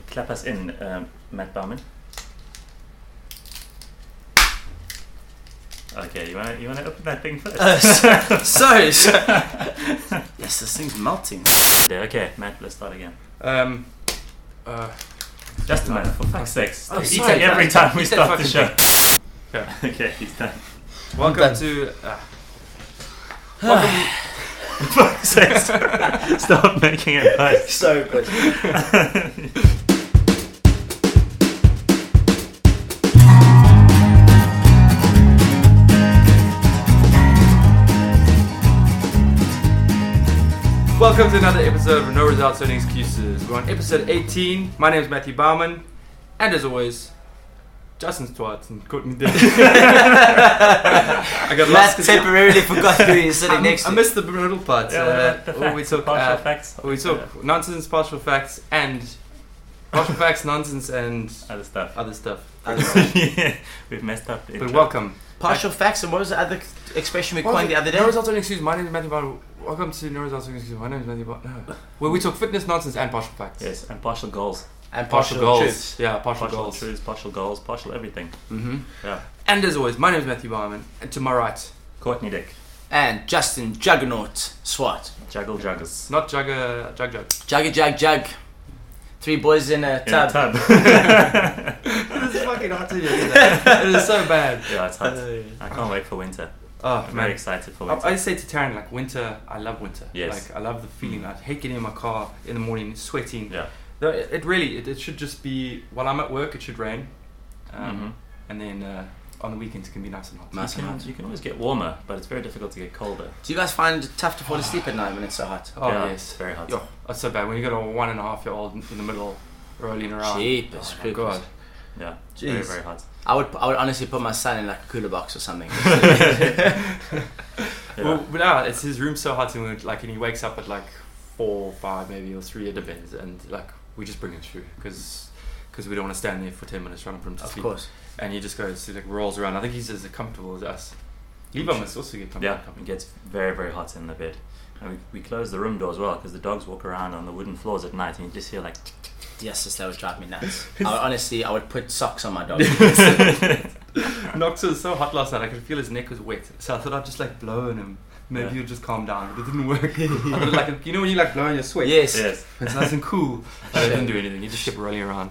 Clap us in, Matt Bauman. Okay, you wanna open that thing first? Sorry. Yes, this thing's melting. Okay, Matt, let's start again. Just a minute, for fuck's sake. Eat sorry, it every time we start the show. Okay. Okay, he's done. Welcome to. For fuck's sake, stop making it nice. So good. Welcome to another episode of No Results, Only Excuses. We're on episode 18. My name is Matthew Bauman, and as always, Justin Stwartz and Courtney Dick. I got Matt lost. temporarily forgot who he's sitting next to. I missed the middle part. The where we talk partial facts. We talk nonsense, partial facts, nonsense, and Other stuff. other stuff. Yeah, we've messed up. But welcome. Partial facts, and what was the other expression we coined the other day? No Results, Only Excuses. My name is Matthew Bauman. Welcome to No Results, Only Excuses. My name is Matthew Bauman. No. Where we talk fitness, nonsense, and partial facts. Yes, and partial goals. And Partial partial goals. truths. Yeah, partial Partial goals. truths, partial goals, partial everything. Mm-hmm. Yeah. And as always, my name is Matthew Bauman, and to my right, Courtney Dick. And Justin Juggernaut Swart. Juggle juggers. not Jug. Jug. Three boys in a In tub. a tub. It is fucking hot in here today. It is so bad. Yeah, it's hot. I can't wait for winter. Oh I'm man, very excited for winter. I say to Taryn, like winter. I love winter. Yes. Like I love the feeling. I hate getting in my car in the morning, sweating. Yeah. Though it really, it should just be while I'm at work. It should rain, Mhm. and then on the weekends it can be nice and hot. Nice. You can always get warmer, but it's very difficult to get colder. Do you guys find it tough to fall asleep at night when it's so hot? Oh Yeah, yes, it's very hot. Yo, that's so bad when you got a 1.5-year-old in the middle rolling around. Jeepers Oh my creepers. god. Yeah, Jeez. very, very hot. I would honestly put my son in like a cooler box or something. Yeah. Well, but now it's his room's so hot, and and he wakes up at like 4, 5, maybe or 3. It depends, and like we just bring him through because we don't want to stand there for 10 minutes trying to put him to Of sleep. course. And he just goes, like rolls around. I think he's as comfortable as us. Levi must also get comfortable. Yeah, it gets very, very hot in the bed. And we close the room door as well because the dogs walk around on the wooden floors at night and you just hear like... Yes, that would drive me nuts. I would put socks on my dog. Knox was so hot last night. I could feel his neck was wet, so I thought I'd just like blow on him. Maybe Yeah. he'll just calm down, but it didn't work. I thought like, you know when you like blowing your sweat? Yes. Yes, It's nice and cool. It didn't do anything. He just kept rolling around.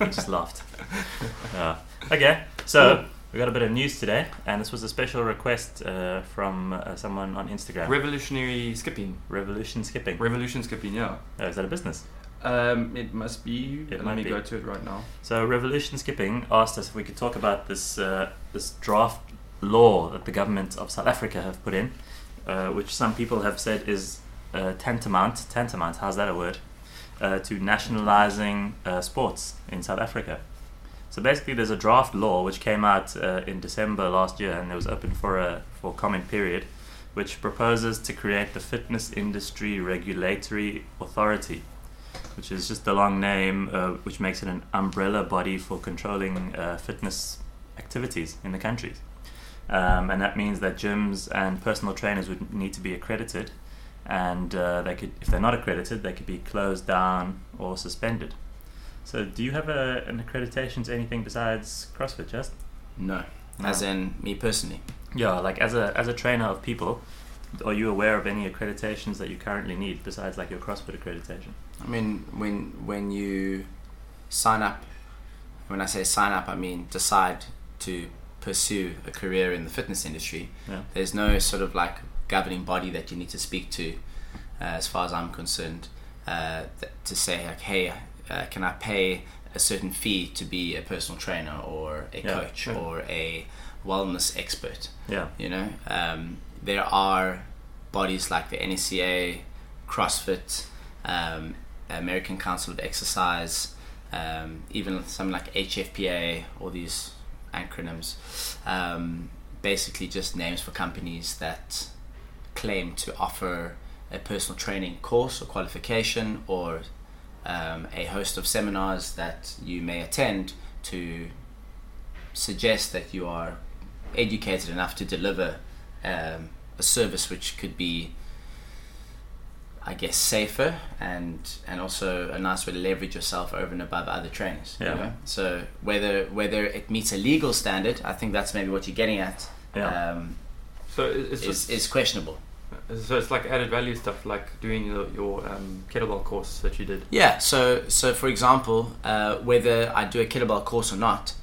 we just laughed. Okay, so we got a bit of news today and this was a special request from someone on Instagram. Revolutionary skipping. Revolution Skipping. Revolution skipping, yeah. Oh, is that a business? It must be. It Let might me be. go to it right now. So Revolution Skipping asked us if we could talk about this this draft law that the government of South Africa have put in, which some people have said is tantamount, how's that a word, to nationalizing sports in South Africa. So basically there's a draft law which came out in December last year and it was open for comment period, which proposes to create the Fitness Industry Regulatory Authority, which is just a long name, which makes it an umbrella body for controlling fitness activities in the countries. And that means that gyms and personal trainers would need to be accredited, and they could, if they're not accredited, they could be closed down or suspended. So do you have an accreditation to anything besides CrossFit, Just? No. No. As in me personally. Yeah, like as a trainer of people, are you aware of any accreditations that you currently need besides like your CrossFit accreditation? I mean, when you sign up, when I say sign up, I mean decide to pursue a career in the fitness industry. Yeah. There's no sort of like governing body that you need to speak to, as far as I'm concerned, to say like, hey, can I pay a certain fee to be a personal trainer or a coach or a wellness expert? Yeah. You know, there are bodies like the NSCA, CrossFit, American Council of Exercise, even something like HFPA, all these acronyms, basically just names for companies that claim to offer a personal training course or qualification or a host of seminars that you may attend to suggest that you are educated enough to deliver a service which could be, I guess, safer and also a nice way to leverage yourself over and above other trainers. Yeah. You know? So whether it meets a legal standard, I think that's maybe what you're getting at. Yeah. So it's just Is questionable. so it's like added value stuff, like doing your kettlebell course that you did. Yeah. So for example, whether I do a kettlebell course or not,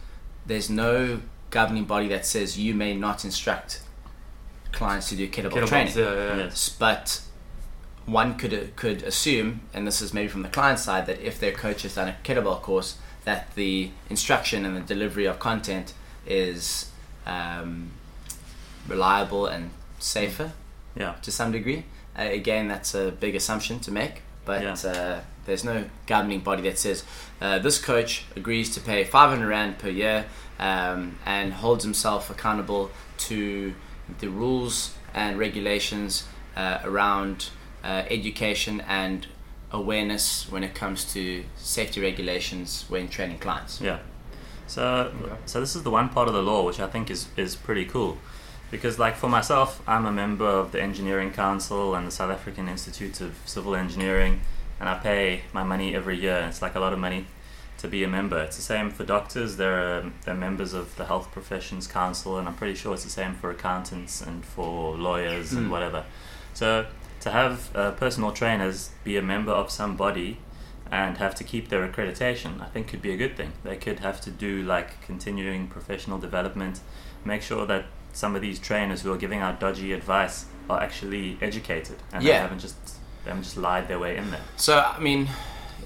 there's no governing body that says you may not instruct clients to do kettlebell training. Yeah. Yes. But one could assume, and this is maybe from the client side, that if their coach has done a kettlebell course, that the instruction and the delivery of content is reliable and safer Yeah. to some degree. Again, that's a big assumption to make, but there's no governing body that says this coach agrees to pay 500 Rand per year and holds himself accountable to the rules and regulations around education and awareness when it comes to safety regulations when training clients. Yeah. So this is the one part of the law which I think is pretty cool, because like for myself, I'm a member of the Engineering Council and the South African Institute of Civil Engineering, and I pay my money every year. It's like a lot of money to be a member. It's the same for doctors. They're members of the Health Professions Council, and I'm pretty sure it's the same for accountants and for lawyers and whatever. So to have personal trainers be a member of some body and have to keep their accreditation, I think could be a good thing. They could have to do like continuing professional development, make sure that some of these trainers who are giving out dodgy advice are actually educated and they haven't just lied their way in there. So, I mean,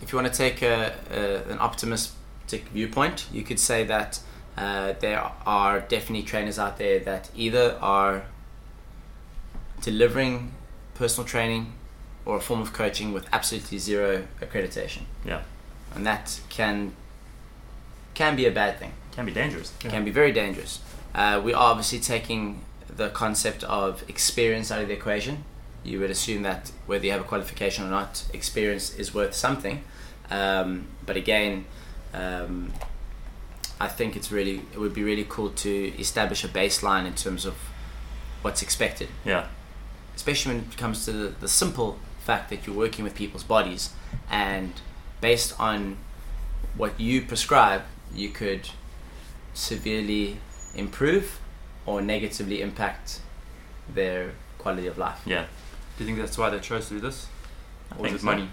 if you want to take an optimistic viewpoint, you could say that there are definitely trainers out there that either are delivering personal training or a form of coaching with absolutely zero accreditation. Yeah. And that can be a bad thing. Can be dangerous. Can be very dangerous. We are obviously taking the concept of experience out of the equation. You would assume that whether you have a qualification or not, experience is worth something. But again, I think it would be really cool to establish a baseline in terms of what's expected. Yeah. Especially when it comes to the simple fact that you're working with people's bodies, and based on what you prescribe, you could severely improve or negatively impact their quality of life. Yeah. Do you think that's why they chose to do this? Or think is it so. money?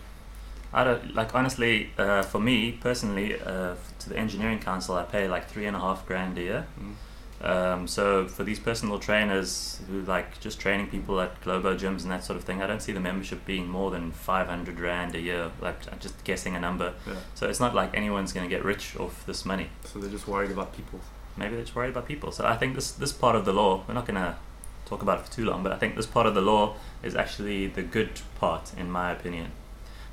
I don't like, honestly, for me personally, to the Engineering Council, I pay like 3.5 grand a year. So for these personal trainers who like just training people at Globo gyms and that sort of thing, I don't see the membership being more than 500 Rand a year. Like, I'm just guessing a number. Yeah. So it's not like anyone's going to get rich off this money. So they're just worried about people. Maybe they're just worried about people. So I think this part of the law, we're not going to talk about it for too long, but I think this part of the law is actually the good part, in my opinion.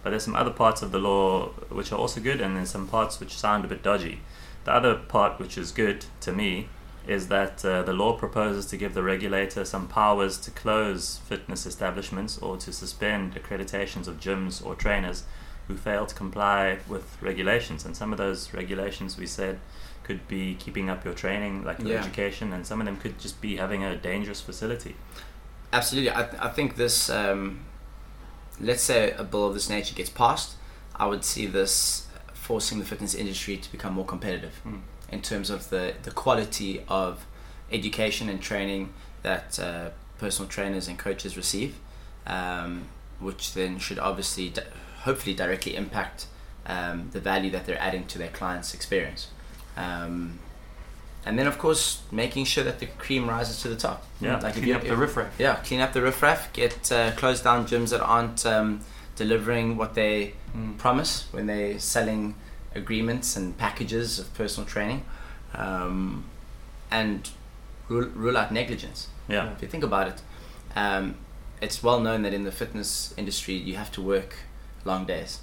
But there's some other parts of the law which are also good, and there's some parts which sound a bit dodgy. The other part which is good to me is that the law proposes to give the regulator some powers to close fitness establishments or to suspend accreditations of gyms or trainers who fail to comply with regulations. And some of those regulations, we said, could be keeping up your training, like your education, and some of them could just be having a dangerous facility. Absolutely. I think this, let's say a bill of this nature gets passed, I would see this forcing the fitness industry to become more competitive in terms of the quality of education and training that personal trainers and coaches receive, which then should obviously hopefully directly impact the value that they're adding to their clients' experience. And then of course making sure that the cream rises to the top. Yeah, like Clean up the riffraff. Yeah, clean up the riffraff, get close down gyms that aren't delivering what they promise when they're selling agreements and packages of personal training, and rule out negligence. Yeah. If you think about it, it's well known that in the fitness industry you have to work long days.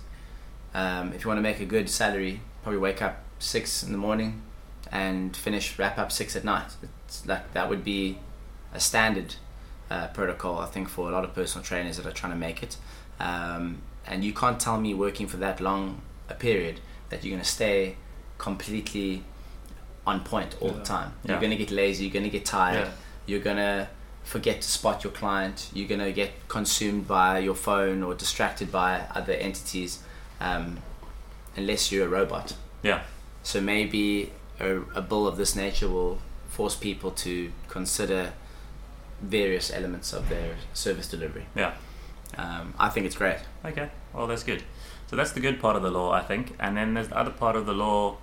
If you want to make a good salary, probably wake up 6 in the morning and wrap up 6 at night. It's like that would be a standard protocol, I think, for a lot of personal trainers that are trying to make it. And you can't tell me working for that long a period that you're going to stay completely on point all the time. You're going to get lazy, you're going to get tired, you're going to forget to spot your client. You're going to get consumed by your phone or distracted by other entities, unless you're a robot. Yeah. So maybe a bill of this nature will force people to consider various elements of their service delivery. Yeah. I think it's great. Okay, well, that's good. So that's the good part of the law, I think. And then there's the other part of the law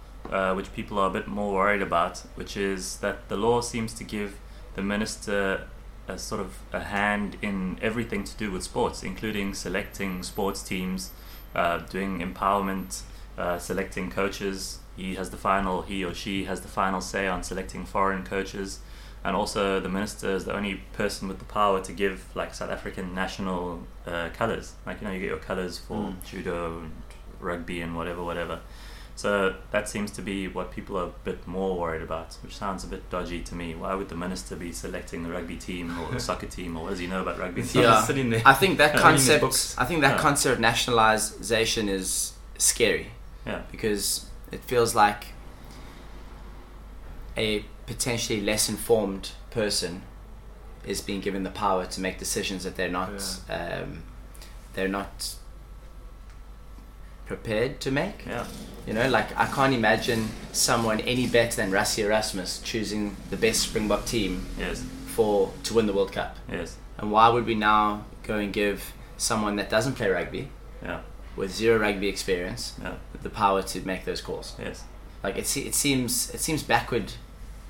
which people are a bit more worried about, which is that the law seems to give the minister a sort of a hand in everything to do with sports, including selecting sports teams, doing empowerment, selecting coaches. He or she has the final say on selecting foreign coaches. And also the minister is the only person with the power to give like South African national colours. Like, you get your colours for judo and rugby and whatever. So that seems to be what people are a bit more worried about, which sounds a bit dodgy to me. Why would the minister be selecting the rugby team or the soccer team, or what does he know about rugby? Yeah, sitting there. I think that reading concept of nationalisation is scary. Yeah. Because it feels like a potentially less informed person is being given the power to make decisions that they're not prepared to make. Yeah. Like I can't imagine someone any better than Rassie Erasmus choosing the best Springbok team Yes. to win the World Cup. Yes. And why would we now go and give someone that doesn't play rugby, Yeah. with zero rugby experience, Yeah. the power to make those calls? Yes. Like it seems backward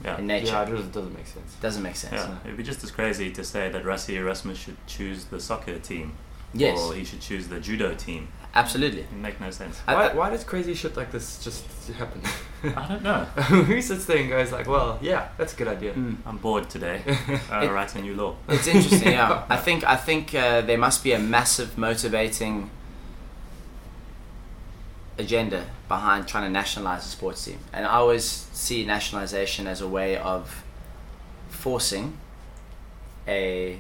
Yeah. in nature. Yeah, it doesn't make sense. Doesn't make sense. Yeah. It'd be just as crazy to say that Rassie Erasmus should choose the soccer team. Yes. Or he should choose the judo team. Absolutely. It make no sense. Why does crazy shit like this just happen? I don't know. Who sits there and goes like, well, yeah, that's a good idea. I'm bored today. Write a new law. It's interesting. Yeah, I think there must be a massive motivating agenda behind trying to nationalize a sports team, and I always see nationalization as a way of forcing a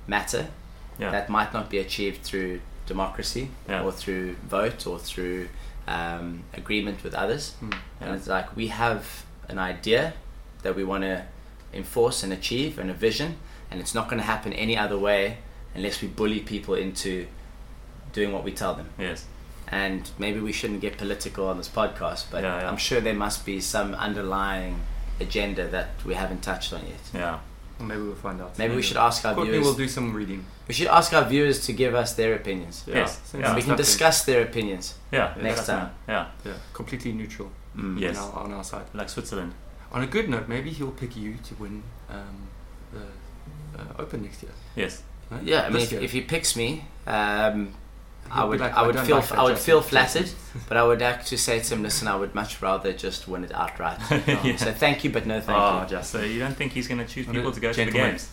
matter that might not be achieved through democracy or through vote or through agreement with others. And it's like, we have an idea that we want to enforce and achieve, and a vision, and it's not going to happen any other way unless we bully people into doing what we tell them. Yes. And maybe we shouldn't get political on this podcast, but I'm sure there must be some underlying agenda that we haven't touched on yet. Yeah. Maybe we'll find out. Maybe we should ask our Courtney viewers. will do some reading. We should ask our viewers to give us their opinions. Yes. Yeah. We can discuss their opinions. Yeah. Next time. Yeah. Yeah. Completely neutral. Yes. On our side. Like Switzerland. On a good note, maybe he'll pick you to win the Open next year. Yes. Right? Yeah, I mean, This year. if he picks me, I would don't feel like that, I would feel Jason. flattered, but I would actually say to him, listen, I would much rather just win it outright. Yeah. So thank you, but no thank you. So you don't think he's going to choose What a people to go to the gentleman. games?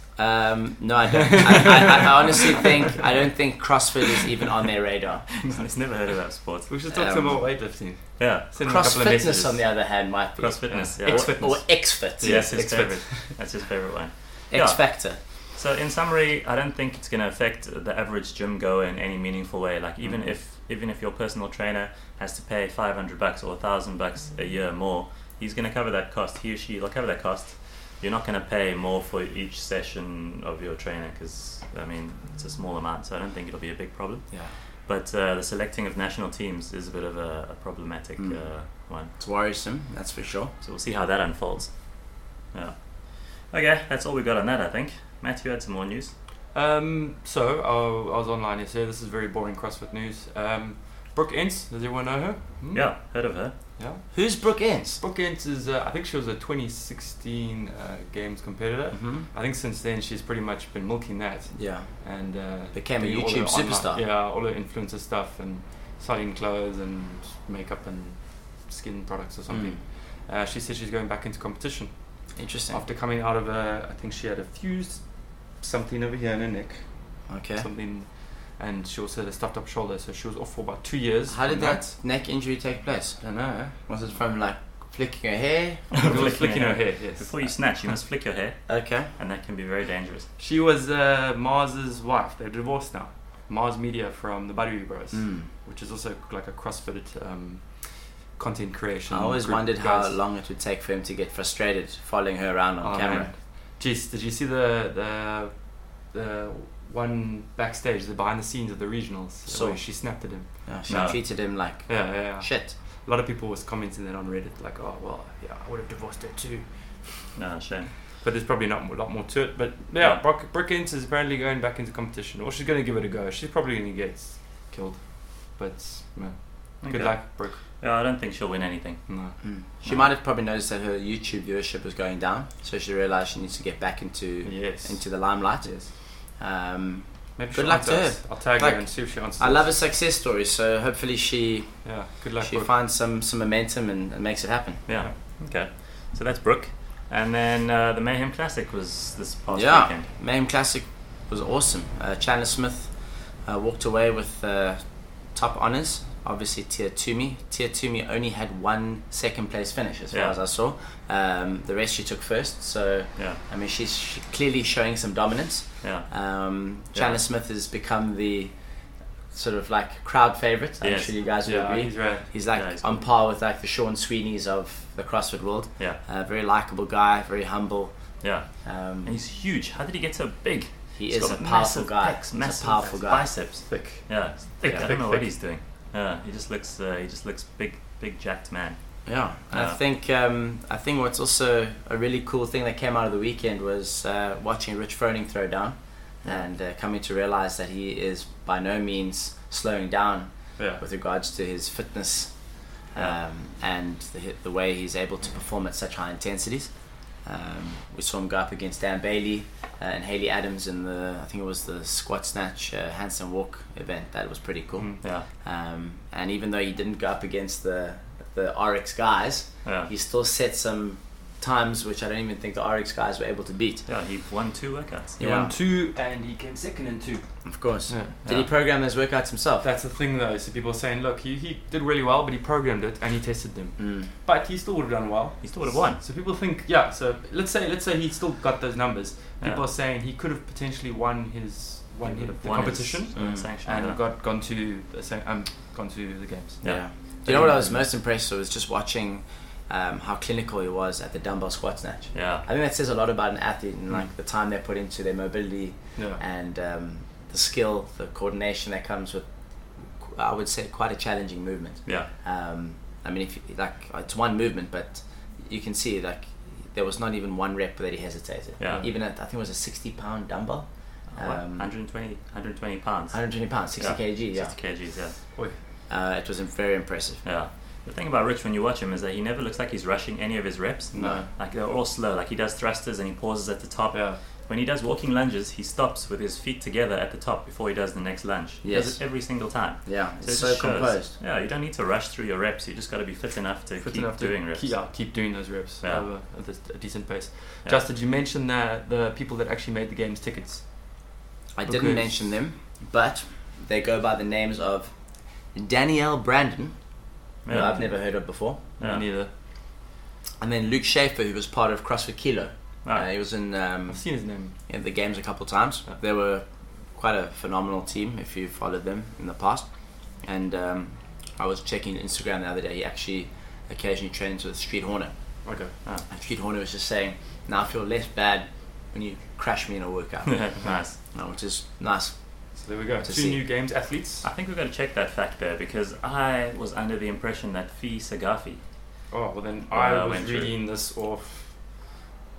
No, I don't. I honestly I don't think CrossFit is even on their radar. I've never heard of that sport. We should talk some more weightlifting. Yeah. Send him a couple of CrossFitness, messages. on the other hand, might be. Cross fitness. Yeah. Yeah. X-Fitness. Or X-Fit. Yes, his X-Fit. favorite. That's his favorite one. X Yeah. Factor. So in summary, I don't think it's going to affect the average gym goer in any meaningful way. Like even if your personal trainer has to pay $500 or $1,000 a year more, he's going to cover that cost. He or she will cover that cost. You're not going to pay more for each session of your trainer because I mean it's a small amount. So I don't think it'll be a big problem. Yeah. But the selecting of national teams is a bit of a problematic one. It's worrisome, that's for sure. So we'll see how that unfolds. Yeah. Okay, that's all we got on that, I think. Matt, you had some more news. So I was online yesterday. This is very boring CrossFit news. Brooke Ents, does everyone know her? Yeah, heard of her. Yeah. Who's Brooke Ents? Brooke Ents is, I think she was a 2016 Games competitor. Mm-hmm. I think since then she's pretty much been milking that. Yeah. And Became a doing all YouTube her online- superstar. Yeah, all her influencer stuff and selling clothes and makeup and skin products or something. She said she's going back into competition. Interesting. After coming out of I think she had a fused something over here in her neck. Okay. Something, and she also had a stuffed up shoulder, so she was off for about 2 years. How did from that neck injury take place? I don't know. Was it from like flicking her hair? It was flicking her hair, yes. Before you snatch, you must flick your hair, Okay. and that can be very dangerous. She was Mars's wife. They're divorced now. Mars Media from the Baduri Bros, which is also like a CrossFit content creation. I always group wondered of how guys. long it would take for him to get frustrated following her around on Oh, camera. man. Jeez, did you see the one backstage, the behind the scenes of the regionals? So where she snapped at him. Yeah, she No. treated him like Yeah. shit. A lot of people was commenting that on Reddit, like, oh well, yeah, I would have divorced her too. No, shame. But there's probably not a lot more to it. But Yeah. Brooke Ence is apparently going back into competition, or she's going to give it a go. She's probably going to get killed. But no. Good Okay. luck, Brooke. Yeah, I don't think she'll win anything. No. She might have probably noticed that her YouTube viewership was going down, so she realized she needs to get back into Yes. the limelight. Yes. Good Maybe she'll luck answer to her. us. I'll tag Like, her and see if she answers. I love a us. success story, so hopefully she Yeah. Good luck, she Brooke. finds some momentum and makes it happen. Yeah. Okay. So that's Brooke. And then the Mayhem Classic was this past Yeah, weekend. Mayhem Classic was awesome. Chandler Smith walked away with top honours. Obviously, Tia Toomey. Tia Toomey only had one second place finish, as far Yeah. as I saw. The rest she took first. So, Yeah. I mean, she's clearly showing some dominance. Yeah. Chandler Smith has become the sort of like crowd favourite. I'm Yes. sure you guys would Yeah, agree. he's right. He's like Yeah, he's on good. par with like the Sean Sweeneys of the CrossFit world. Yeah. Very likable guy, very humble. Yeah. And he's huge. How did he get so big? He He's is got a powerful massive guy. pecs, He's massive a powerful guy. biceps. Thick. Yeah, it's thick. Thick, I don't thick, know what thick. he's doing. Yeah, he just looks big jacked man. Yeah, and Yeah. I think what's also a really cool thing that came out of the weekend was watching Rich Froning throw down, and coming to realize that he is by no means slowing down Yeah. with regards to his fitness Yeah. and the way he's able to perform at such high intensities. We saw him go up against Dan Bailey and Haley Adams in I think it was the squat snatch handstand walk event. That was pretty cool. Yeah. And even though he didn't go up against the RX guys, Yeah. he still set some times which I don't even think the RX guys were able to beat. Yeah, he won 2 workouts. He Yeah. won 2 and he came second in 2. Of course. Yeah. Did he program those workouts himself? That's the thing though. So people are saying, look, he did really well, but he programmed it and he tested them. Mm. But he still would have done well. He still would have won. So people think, yeah. So let's say he still got those numbers. People Yeah. are saying he could have potentially won He would the have won competition his, Mm. sanction. and Yeah. gone to the games. Yeah. Yeah. Do you know what I was most impressed with was just watching how clinical he was at the dumbbell squat snatch. Yeah. I think that says a lot about an athlete and like the time they put into their mobility Yeah. and the skill, the coordination that comes with, I would say, quite a challenging movement. Yeah. I mean, if you, like it's one movement, but you can see like there was not even one rep that he hesitated. Yeah. Even at I think it was a 60-pound dumbbell. What? 120 pounds. 120 pounds, 60 kg. Yeah. 60 kgs. Yeah. It was very impressive. Yeah. The thing about Rich when you watch him is that he never looks like he's rushing any of his reps. No. Like they're all slow. Like he does thrusters and he pauses at the top. Yeah. When he does walking lunges, he stops with his feet together at the top before he does the next lunge. He Yes. does it every single time. Yeah. So It's it so just shows. composed. Yeah, you don't need to rush through your reps. You just got to be fit enough to Fit keep enough to doing reps. keep doing those reps Yeah. at a decent pace. Yeah. Just did you mention the people that actually made the game's tickets? I didn't Because- mention them, but they go by the names of Danielle Brandon, who Yeah. I've never heard of before, Yeah. Me neither. and then Luke Schaefer, who was part of CrossFit Kilo. Ah. He was in I've seen his name. the games a couple of times. Yeah. They were quite a phenomenal team if you followed them in the past. And I was checking Instagram the other day. He actually occasionally trains with Street Horner. Okay. Ah. And Street Horner was just saying, "Now I feel less bad when you crash me in a workout," Nice. which is nice. So there we go. To 2 see. new games athletes. I think we've got to check that fact there because I was under the impression that Fee Sagafi. Oh well, then Well, I I was went through. reading this off.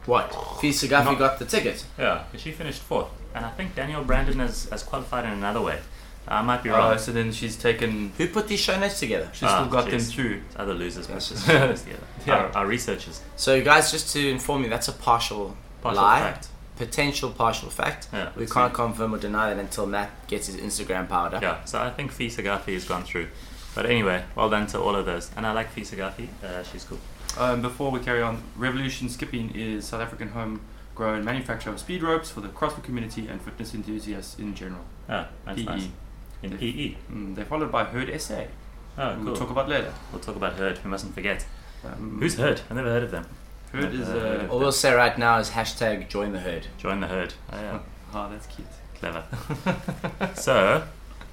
What? Fee Sagafi Not- got the ticket. Yeah, because she finished 4th. And I think Danielle Brandon has qualified in another way. I might be wrong. So then she's taken. Who put these show notes together? She's still got them jeez. through. It's other losers, but Yes. just put this together. Yeah. Our researchers. So, guys, just to inform you, that's a partial lie, potential partial fact. Yeah, We let's can't see. confirm or deny that until Matt gets his Instagram powered up. Yeah, so I think Fee Sagafi has gone through. But anyway, well done to all of those. And I like Fee Sagafi. She's cool. Before we carry on, Revolution Skipping is South African homegrown manufacturer of speed ropes for the CrossFit community and fitness enthusiasts in general. Ah, that's PE. nice. In PE. They're followed by Herd SA. Oh, cool. We'll talk about later. We'll talk about Herd. We mustn't forget. Um, Who's Herd? I've never heard of them. Herd is All we'll say right now is hashtag join the herd. Join the Herd. Oh, yeah. Oh, that's cute. Clever. So,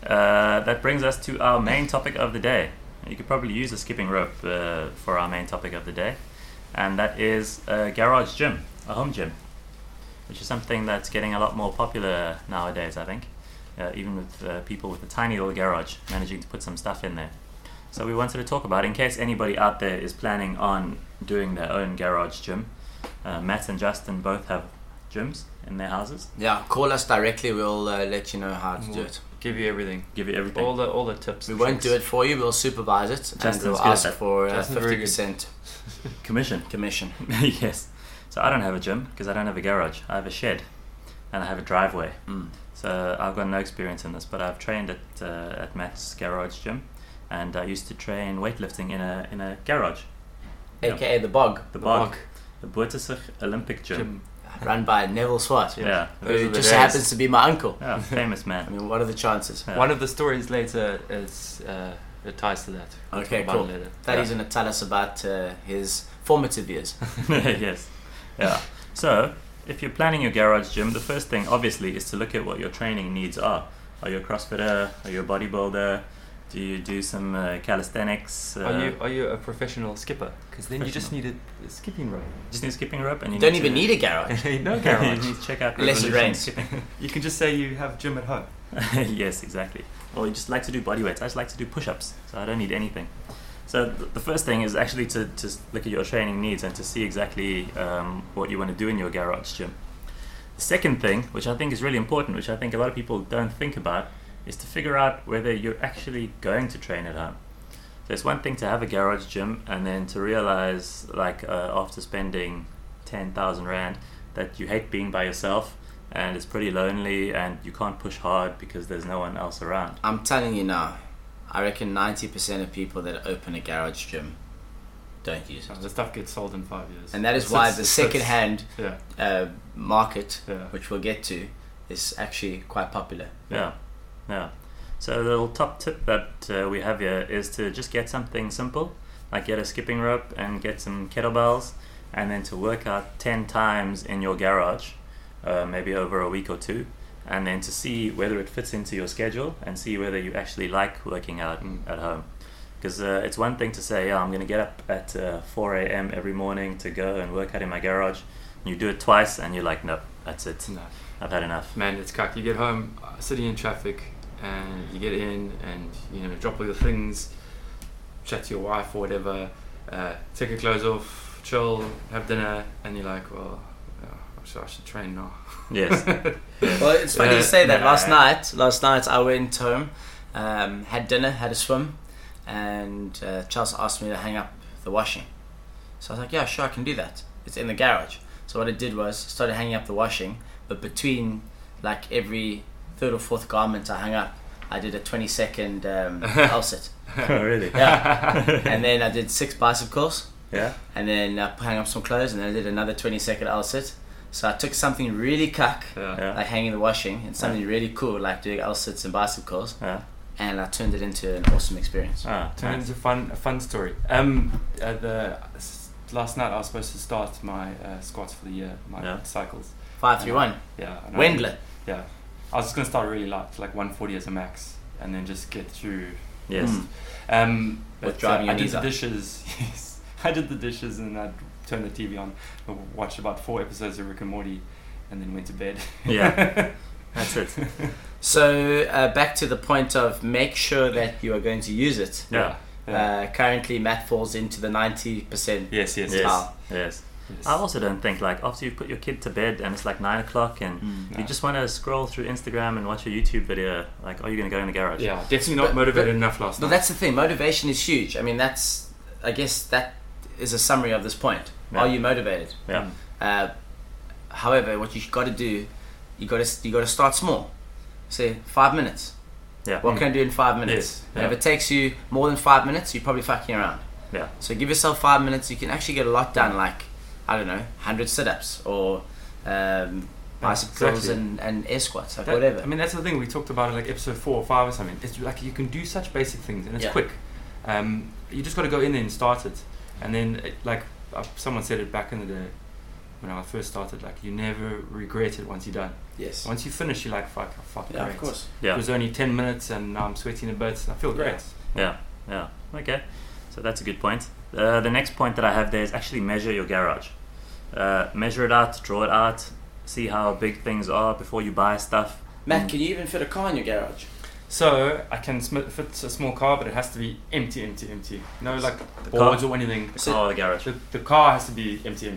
that brings us to our main topic of the day. You could probably use a skipping rope for our main topic of the day. And that is a garage gym, a home gym. which is something that's getting a lot more popular nowadays, I think. Even with people with a tiny little garage managing to put some stuff in there. So we wanted to talk about, in case anybody out there is planning on doing their own garage gym. Matt and Justin both have gyms in their houses. Yeah, call us directly. We'll let you know how to do it. Give you everything. Give you everything. All the tips. We won't do it for you. We'll supervise it, Justin's and we'll good at ask that. for Justin's very good. 50% Commission. Yes. So I don't have a gym because I don't have a garage. I have a shed and I have a driveway. So I've got no experience in this, but I've trained at Matt's garage gym, and I used to train weightlifting in a garage. aka the Bog, The Bog. The Boertesig Olympic Gym. run by Neville Swart, Yeah. Those are who the just days. happens to be my uncle. Yeah, famous I man. mean, what are the chances? Yeah. One of the stories later is it ties to that. We'll Okay, talk about cool. it later. That he's going to tell us about his formative years. Yes. Yeah. So, if you're planning your garage gym, the first thing obviously is to look at what your training needs are. Are you a CrossFitter? Are you a bodybuilder? Do you do some calisthenics? Are you a professional skipper? Because then you just need a skipping rope. Just need a skipping rope, and You don't even need a garage. No You garage. need to check out Unless it Revolution rains. Skipping. You can just say you have gym at home. Yes, exactly. Or you just like to do body weights. I just like to do push-ups, so I don't need anything. So the first thing is actually to look at your training needs and to see exactly what you want to do in your garage gym. The second thing, which I think is really important, which I think a lot of people don't think about, is to figure out whether you're actually going to train at home. So it's one thing to have a garage gym and then to realize, like after spending 10,000 Rand, that you hate being by yourself and it's pretty lonely and you can't push hard because there's no one else around. I'm telling you now, I reckon 90% of people that open a garage gym don't use it. The stuff gets sold in 5 years. And that is why the second-hand Yeah. market, Yeah. which we'll get to, is actually quite popular. Yeah. So the little top tip that we have here is to just get something simple, like get a skipping rope and get some kettlebells, and then to work out 10 times in your garage, maybe over a week or two, and then to see whether it fits into your schedule and see whether you actually like working out at home. Because it's one thing to say, I'm going to get up at 4 a.m. every morning to go and work out in my garage. You do it twice and you're like, nope, that's it. No. I've had enough. Man, it's cuck. You get home, sitting in traffic, and you get in and drop all your things, chat to your wife or whatever, take your clothes off, chill, have dinner, and you're like, well, I should train now. Yes. Well, it's funny you say that. Last night I went home, had dinner, had a swim, and Chelsea asked me to hang up the washing. So I was like, yeah, sure, I can do that. It's in the garage. So what I did was started hanging up the washing, but between like every third or fourth garment I hung up, I did a 20-second L-sit. Oh, really? Yeah. And then I did 6 bicep curls, Yeah. and then I hung up some clothes, and then I did another 20-second L-sit. So I took something really cuck, Yeah. like hanging the washing, and something really cool, like doing L-sits and bicep curls, Yeah. and I turned it into an awesome experience. Turn into a fun story. Last night I was supposed to start my squats for the year, my cycles. 5-3-1. Yeah. Wendler. Yeah. I was just gonna start really light, like 140 as a max, and then just get through. Yes. With driving your I did knees the up. dishes. Yes, I did the dishes, and I turned the TV on, watched about 4 episodes of Rick and Morty, and then went to bed. Yeah. That's it. So back to the point of make sure that you are going to use it. Yeah. Currently, Matt falls into the 90%. Yes. Yes. Wow. Yes. I also don't think, like, after you put your kid to bed and it's like 9 o'clock and you just want to scroll through Instagram and watch a YouTube video, like, are you going to go in the garage? Yeah, definitely not motivated enough last But night. that's the thing. Motivation is huge. I mean, I guess that is a summary of this point. Yeah. Are you motivated? Yeah. However, what you've got to do, you got to start small. Say 5 minutes. Yeah. What can I do in 5 minutes? Yes. And if it takes you more than 5 minutes, you're probably fucking around. Yeah. So give yourself 5 minutes. You can actually get a lot done, like, I don't know, 100 sit-ups or bicep curls and air squats, like whatever. I mean, that's the thing. We talked about it like episode 4 or 5 or something. It's like you can do such basic things and it's quick. You just got to go in there and start it. And then, someone said it back in the day when I first started, like, you never regret it once you're done. Yes. Once you finish, you're like, fuck, Yeah, great. of course. Yeah. It was only 10 minutes and now I'm sweating a bit. I feel great. Yeah. Okay. So that's a good point. The next point that I have there is actually measure your garage. Measure it out, draw it out, see how big things are before you buy stuff. Matt, can you even fit a car in your garage? So I can fit a small car, but it has to be empty. No, like The boards car? or anything. The car or the garage. The car has to be empty.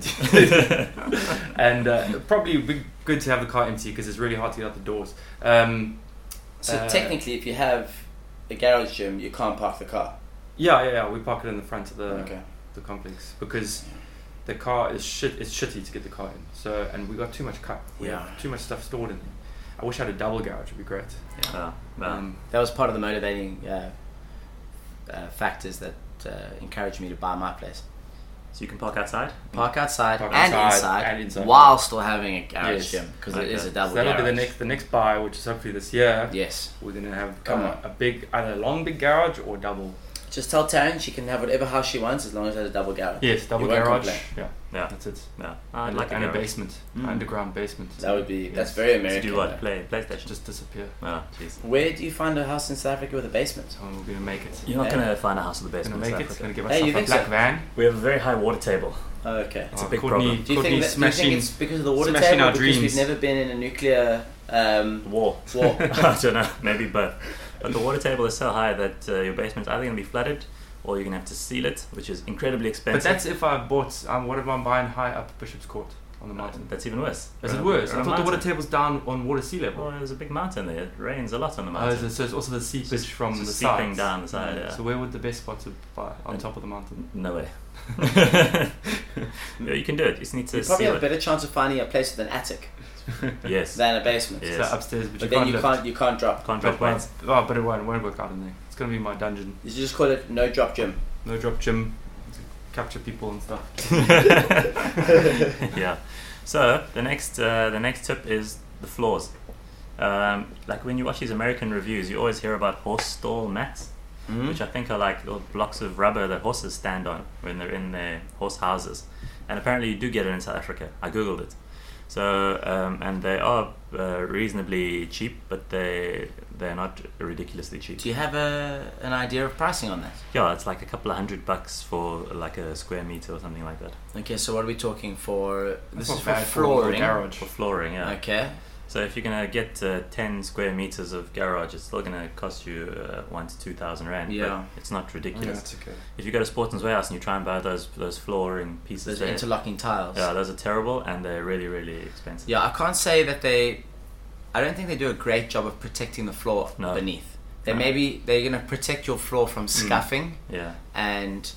And probably would be good to have the car empty because it's really hard to get out the doors. So technically, if you have a garage gym, you can't park the car. Yeah. We park it in the front of Okay. the complex because the car is It's shitty to get the car in. So, and we got too much cut. We Yeah. have too much stuff stored in there. I wish I had a double garage. It'd be great. Yeah. That was part of the motivating factors that encouraged me to buy my place. So you can park outside? Park outside, Park and, outside inside, and while still having a garage Yes. gym because it Okay. is a double So that'll garage. be the next buy, which is hopefully this year. Yes. We're gonna have Come on. a big, either a long big garage or double. Just tell Taryn she can have whatever house she wants as long as it has a double garage. Yes, double You won't garage. complain. Yeah, Yeah. that's it. Yeah. I'd And, like and a garage. basement, Mm. underground basement. That would be. That's Yes. very To American. do what? though. Play PlayStation? Just disappear. Oh, jeez. Where do you find a house in South Africa with a basement? Oh, we're gonna make it. You're not Yeah. going to find a house with a Gonna basement make in it. South Africa. Gonna give Hey, you ourselves a think black so? van. We have a very high water table. Oh, okay. It's a big Courtney, problem. Do you Courtney think do you think smashing. it's because of the water smashing table, our or because dreams. we've never been in a nuclear War. war? I don't know. Maybe both. But the water table is so high that your basement's either going to be flooded or you're going to have to seal it, which is incredibly expensive. But that's if I bought. What if I'm buying high up Bishop's Court on the mountain? That's even worse. Is it We're worse? on I a thought the water mountain. table's down on water sea level. Well, there's a big mountain there. It rains a lot on the Oh, mountain. so it's also the seepage from It's the seeping sides. down the side, yeah. So where would the best spot to buy? On And- top of the mountain? No way. Yeah, you can do it. You just need to You probably seal have a it. better chance of finding a place with an attic Yes. than a basement. Yes. So upstairs, but, But then you lift. can't drop. Can't But, drop weights. but it won't work out in there. It's gonna be my dungeon. You should just call it no drop gym. No drop gym, capture people and stuff. Yeah. So the next tip is the floors. Like when you watch these American reviews, you always hear about horse stall mats, which I think are like little blocks of rubber that horses stand on when they're in their horse houses. And apparently you do get it in South Africa. I googled it. So and they are reasonably cheap, but they're not ridiculously cheap. Do you have an idea of pricing on that? Yeah, it's like a couple of $100 for like a square meter or something like that. Okay, so what are we talking for? That's This not is for bad for a flooring. garage. For flooring, yeah. Okay. So if you're gonna get 10 square meters of garage, it's still gonna cost you 1,000 to 2,000 rand. Yeah. But it's not ridiculous. that's okay. If you go to Sportons Warehouse and you try and buy those flooring pieces, Those there, interlocking tiles. yeah, those are terrible and they're really really expensive. Yeah, I can't say that I don't think they do a great job of protecting the floor No. beneath. They're No. going to protect your floor from scuffing Yeah. and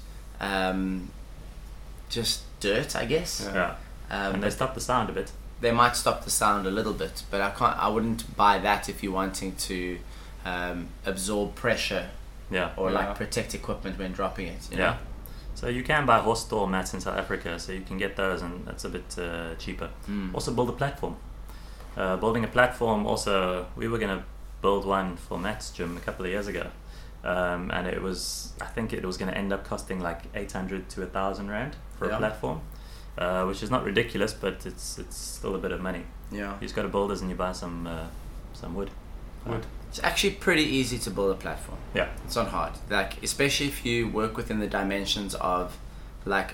just dirt, I guess. Yeah. And they But stop the sound a bit. they might stop the sound a little bit, but I wouldn't buy that if you're wanting to absorb pressure Yeah. or Yeah. like protect equipment when dropping it. You know? Yeah. So you can buy horse stall mats in South Africa, so you can get those, and that's a bit cheaper. Mm. Also, build a platform. Building a platform. Also, we were gonna build one for Matt's gym a couple of years ago, and I think it was gonna end up costing like 800 to 1,000 rand for Yeah. a platform, which is not ridiculous, but it's still a bit of money. Yeah. You just go to Builders and you buy some wood. Wood. It's actually pretty easy to build a platform. Yeah. It's not hard. Like, especially if you work within the dimensions of like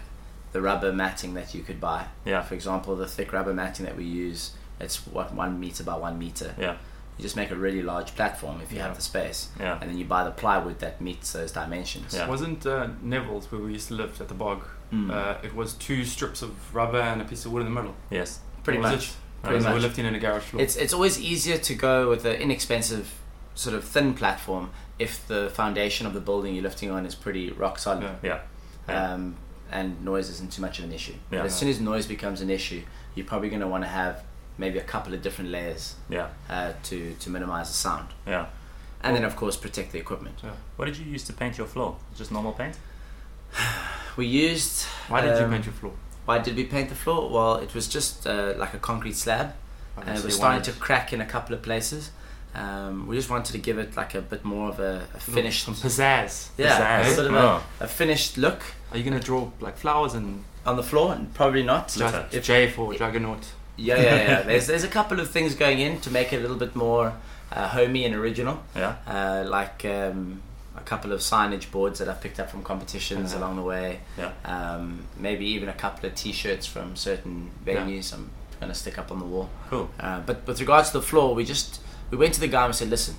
the rubber matting that you could buy. Yeah. For example, the thick rubber matting that we use, it's 1 meter by 1 meter. Yeah. You just make a really large platform if you Yeah. have the space. Yeah. And then you buy the plywood that meets those dimensions. Yeah. Wasn't Neville's where we used to live at the bog? Mm. It was 2 strips of rubber and a piece of wood in the middle. Yes. Pretty That was much. it. Pretty So we're much. lifting in a garage floor. It's always easier to go with an inexpensive sort of thin platform if the foundation of the building you're lifting on is pretty rock solid. Yeah. Yeah. And noise isn't too much of an issue. Yeah. But as soon as noise becomes an issue, you're probably going to want to have maybe a couple of different layers Yeah. to minimize the sound. Yeah. And then, of course, protect the equipment. What did you use to paint your floor? Just normal paint? We used... Why did you paint your floor? Why did we paint the floor? Well, it was just like a concrete slab. And it So was you starting wanted to crack in a couple of places. We just wanted to give it like a bit more of a finished... some pizzazz. Yeah, Pizzazz. sort of Oh. a finished look Are you gonna draw like flowers and on the floor. Probably not. Glitter. J for Juggernaut? Yeah. There's a couple of things going in to make it a little bit more homey and original. Yeah. Like a couple of signage boards that I picked up from competitions Yeah. along the way. Yeah. Maybe even a couple of T-shirts from certain venues. I'm going to stick up on the wall. Cool. But with regards to the floor, we went to the guy and we said, listen,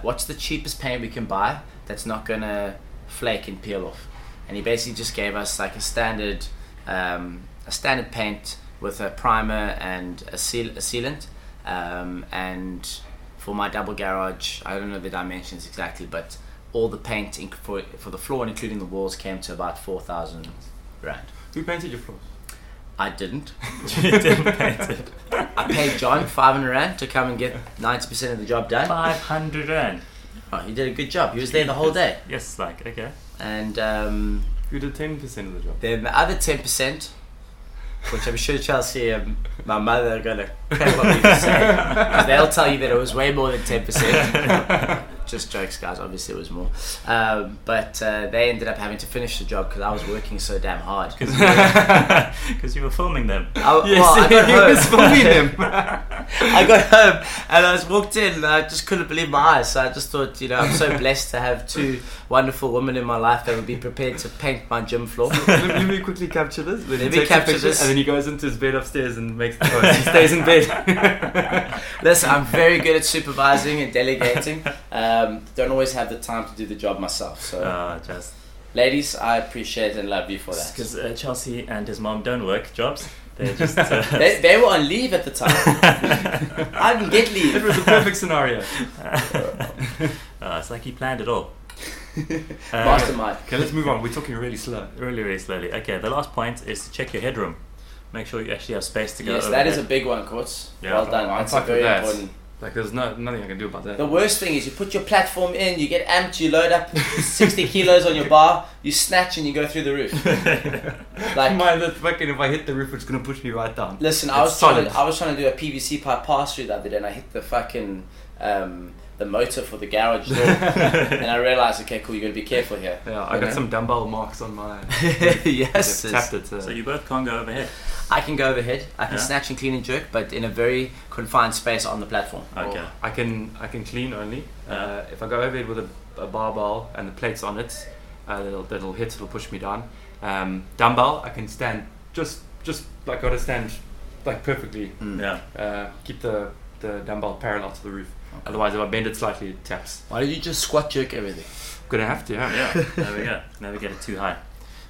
what's the cheapest paint we can buy that's not going to flake and peel off? And he basically just gave us like a standard paint with a primer and a sealant. And for my double garage, I don't know the dimensions exactly, but all the paint for the floor, including the walls, came to about 4,000 rand. Who painted your floors? I didn't. You didn't paint it. I paid John 500 rand to come and get 90% of the job done. 500 rand. Oh, he did a good job. He was there the whole day. Yes, like, okay. And Who did 10% of the job? then the other 10%, which I'm sure Chelsea and my mother are going to crap on me to say, because they'll tell you that it was way more than 10%. Just jokes, guys. Obviously, it was more. But they ended up having to finish the job because I was working so damn hard. Because you were filming them. I got he home. was filming them. I got home and I just walked in and I just couldn't believe my eyes. So I just thought, I'm so blessed to have two wonderful women in my life that would be prepared to paint my gym floor. Let me quickly capture this. Let me capture this. And then he goes into his bed upstairs and makes the post. He stays in bed. Listen, I'm very good at supervising and delegating. Don't always have the time to do the job myself. So, Just ladies, I appreciate and love you for that. because Chelsea and his mom don't work jobs. They just they were on leave at the time. I didn't get leave. It was the perfect scenario. It's like he planned it all. Mastermind. Okay, let's move on. We're talking really slow. Really, really slowly. Okay, the last point is to check your headroom. Make sure you actually have space to go. Yes, over that there. is a big one, Courts. Yeah. Well done. I'm That's fucked very with that. important. Like, there's nothing I can do about that. The worst thing is you put your platform in, you get amped, you load up 60 kilos on your bar, you snatch and you go through the roof. Like, mind that fucking if I hit the roof, it's gonna push me right down. listen, I was trying to do a PVC pipe pass through the other day and I hit the fucking the motor for the garage door and I realized, okay, cool, you got to be careful here. Yeah, I got some dumbbell marks on my. Yes. They've tapped it. So you both can't go overhead. I can go overhead. I can Yeah. snatch and clean and jerk, but in a very confined space on the platform. Okay. I can clean only. Yeah. If I go overhead with a barbell and the plates on it, that'll hit. It'll push me down. Dumbbell, I can stand just like gotta stand like perfectly. Yeah. Keep the dumbbell parallel to the roof. Otherwise, if I bend it slightly, it taps. Why did you just squat jerk everything? Gonna have to. Yeah. Yeah. There we go. Never get it too high.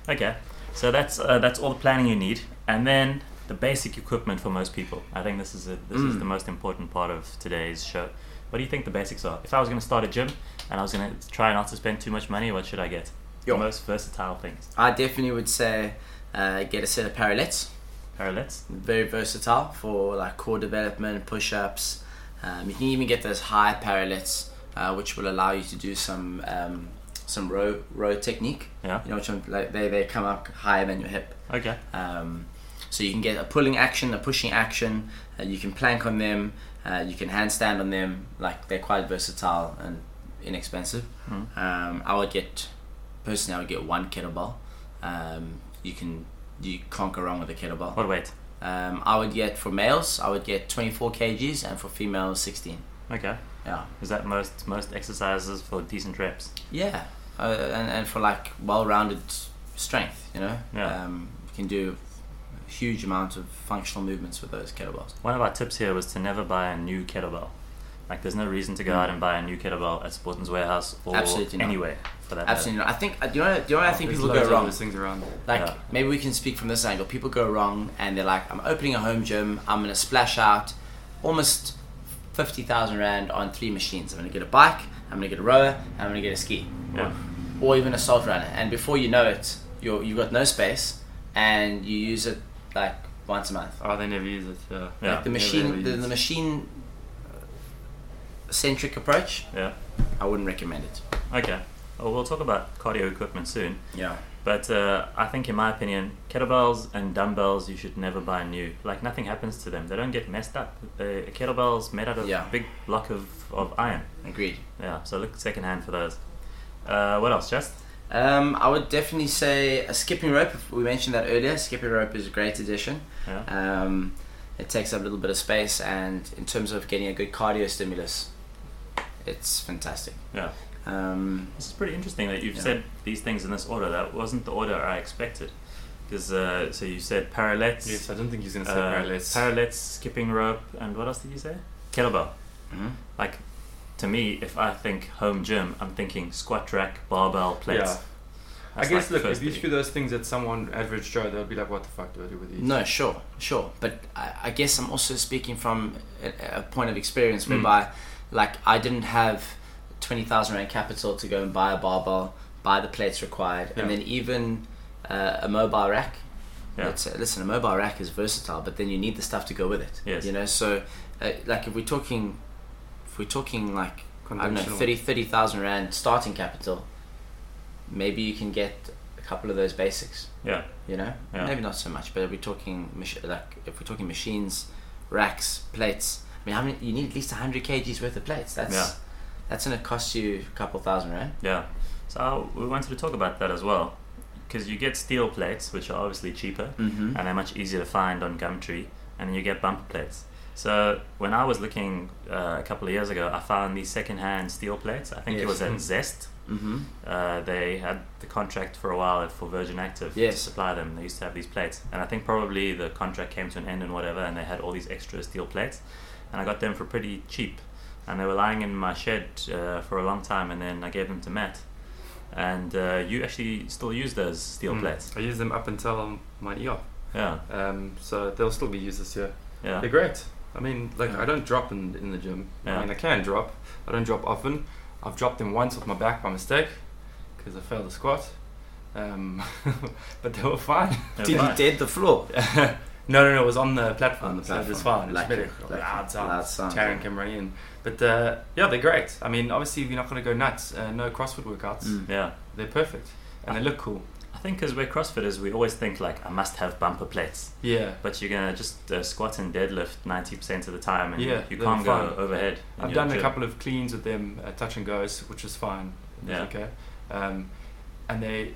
Okay. So that's all the planning you need, and then the basic equipment for most people. I think this is the most important part of today's show. What do you think the basics are? If I was going to start a gym and I was going to try not to spend too much money, what should I get? The most versatile things. I definitely would say get a set of parallettes. Parallettes. Very versatile for like core development, push-ups. You can even get those high parallettes, which will allow you to do some row technique. Yeah. You know, which one, like they come up higher than your hip. Okay. So you can get a pulling action, a pushing action. You can plank on them. You can handstand on them. Like, they're quite versatile and inexpensive. I would get one kettlebell. You can't go wrong with a kettlebell. What weight? I would get, for males, I would get 24 kgs, and for females, 16. Okay. Yeah. Is that most exercises for decent reps? Yeah. And for like well-rounded strength, you know. Yeah. You can do a huge amount of functional movements with those kettlebells. One of our tips here was to never buy a new kettlebell. Like, there's no reason to go out and buy a new kettlebell at Sportons Warehouse or Absolutely not. anywhere for that Absolutely not. I think, do you know what I think There's people loads go of wrong? those things around. Like, Yeah. maybe we can speak from this angle. People go wrong and they're like, I'm opening a home gym, I'm going to splash out almost 50,000 Rand on 3 machines. I'm going to get a bike, I'm going to get a rower, and I'm going to get a ski. Yeah. Or even a salt runner. And before you know it, you've got no space and you use it like once a month. Oh, they never use it. Yeah. Yeah. Like the Never machine, ever the use it. machine centric approach, Yeah. I wouldn't recommend it. Okay. Well, we'll talk about cardio equipment soon. Yeah. But I think, in my opinion, kettlebells and dumbbells you should never buy new. Like, nothing happens to them. They don't get messed up. A kettlebell's made out of Yeah. a big block of iron. Agreed. Yeah, so look secondhand for those. What else, Just? I would definitely say a skipping rope. We mentioned that earlier. Skipping rope is a great addition. Yeah. It takes up a little bit of space, and in terms of getting a good cardio stimulus, it's fantastic. Yeah. This is pretty interesting that you've Yeah. said these things in this order. That wasn't the order I expected. Because so you said parallettes. Yes, I didn't think he was going to say parallettes. Parallettes, skipping rope, and what else did you say? Kettlebell. Mhm. Like, to me, if I think home gym, I'm thinking squat rack, barbell, plates. Yeah. I That's guess, like look, the if first you thing. threw those things at someone, average Joe, they'll be like, what the fuck do I do with these? No, sure. But I guess I'm also speaking from a point of experience whereby, like, I didn't have 20,000 rand capital to go and buy a barbell, buy the plates required, and Yeah. then even a mobile rack. Yeah. Listen, a mobile rack is versatile, but then you need the stuff to go with it. Yes. You know, so like if we're talking like, I don't know, Conventional. 30,000 rand starting capital, maybe you can get a couple of those basics. Yeah. You know, Yeah. maybe not so much, but if we're talking if we're talking machines, racks, plates. I mean, how many? You need at least 100 kgs worth of plates. That's going to cost you a couple thousand rand. Yeah. So we wanted to talk about that as well, because you get steel plates, which are obviously cheaper, Mm-hmm. and they're much easier to find on Gumtree, and then you get bumper plates. So when I was looking a couple of years ago, I found these second-hand steel plates. I think it Yes. was at Zest. Mm-hmm. They had the contract for a while for Virgin Active to Yes. supply them. They used to have these plates, and I think probably the contract came to an end and whatever, and they had all these extra steel plates, and I got them for pretty cheap, and they were lying in my shed for a long time, and then I gave them to Matt, and you actually still use those steel plates. I use them up until my ER. Yeah, So they'll still be used this year. yeah, They're great. I mean, like, Yeah. I don't drop in the gym. Yeah. I mean, I can drop. I don't drop often. I've dropped them once with my back by mistake because I failed a squat. But they were fine. They're Did you fine. dead the floor? No, it was on the platform. On the So it's platform. fine. Lucky, It's better. lucky. Loud sound. Loud sound, Taryn yeah. came running in. But yeah, they're great. I mean, obviously, you're not going to go nuts. No CrossFit workouts. Mm. Yeah. They're perfect. And they look cool. I think because we're CrossFitters, we always think like I must have bumper plates, Yeah. but you're gonna just squat and deadlift 90% of the time, and Yeah, you they're can't go fine. overhead. in I've your done a gym. couple of cleans with them, touch and goes, which is fine. It's Yeah. okay. And they,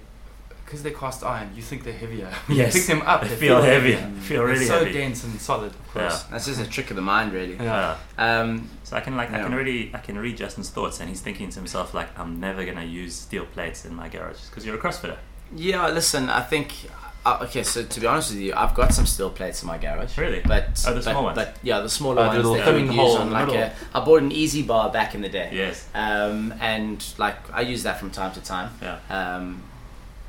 because they're cast iron, you think they're heavier. Yes. You pick them up, They feel heavy. Mm. They feel They're really so heavy. dense and solid, of course. That's just a trick of the mind, really. Yeah. So I can I Yeah. can read Justin's thoughts, and he's thinking to himself like, I'm never gonna use steel plates in my garage because you're a CrossFitter. Yeah, listen, I think. Okay, so to be honest with you, I've got some steel plates in my garage. Really? But Oh, the small ones? But yeah, the smaller Oh, the ones little that you filling would hole use in on the like middle. I bought an Easy Bar back in the day. Yes. And like I use that from time to time. Yeah.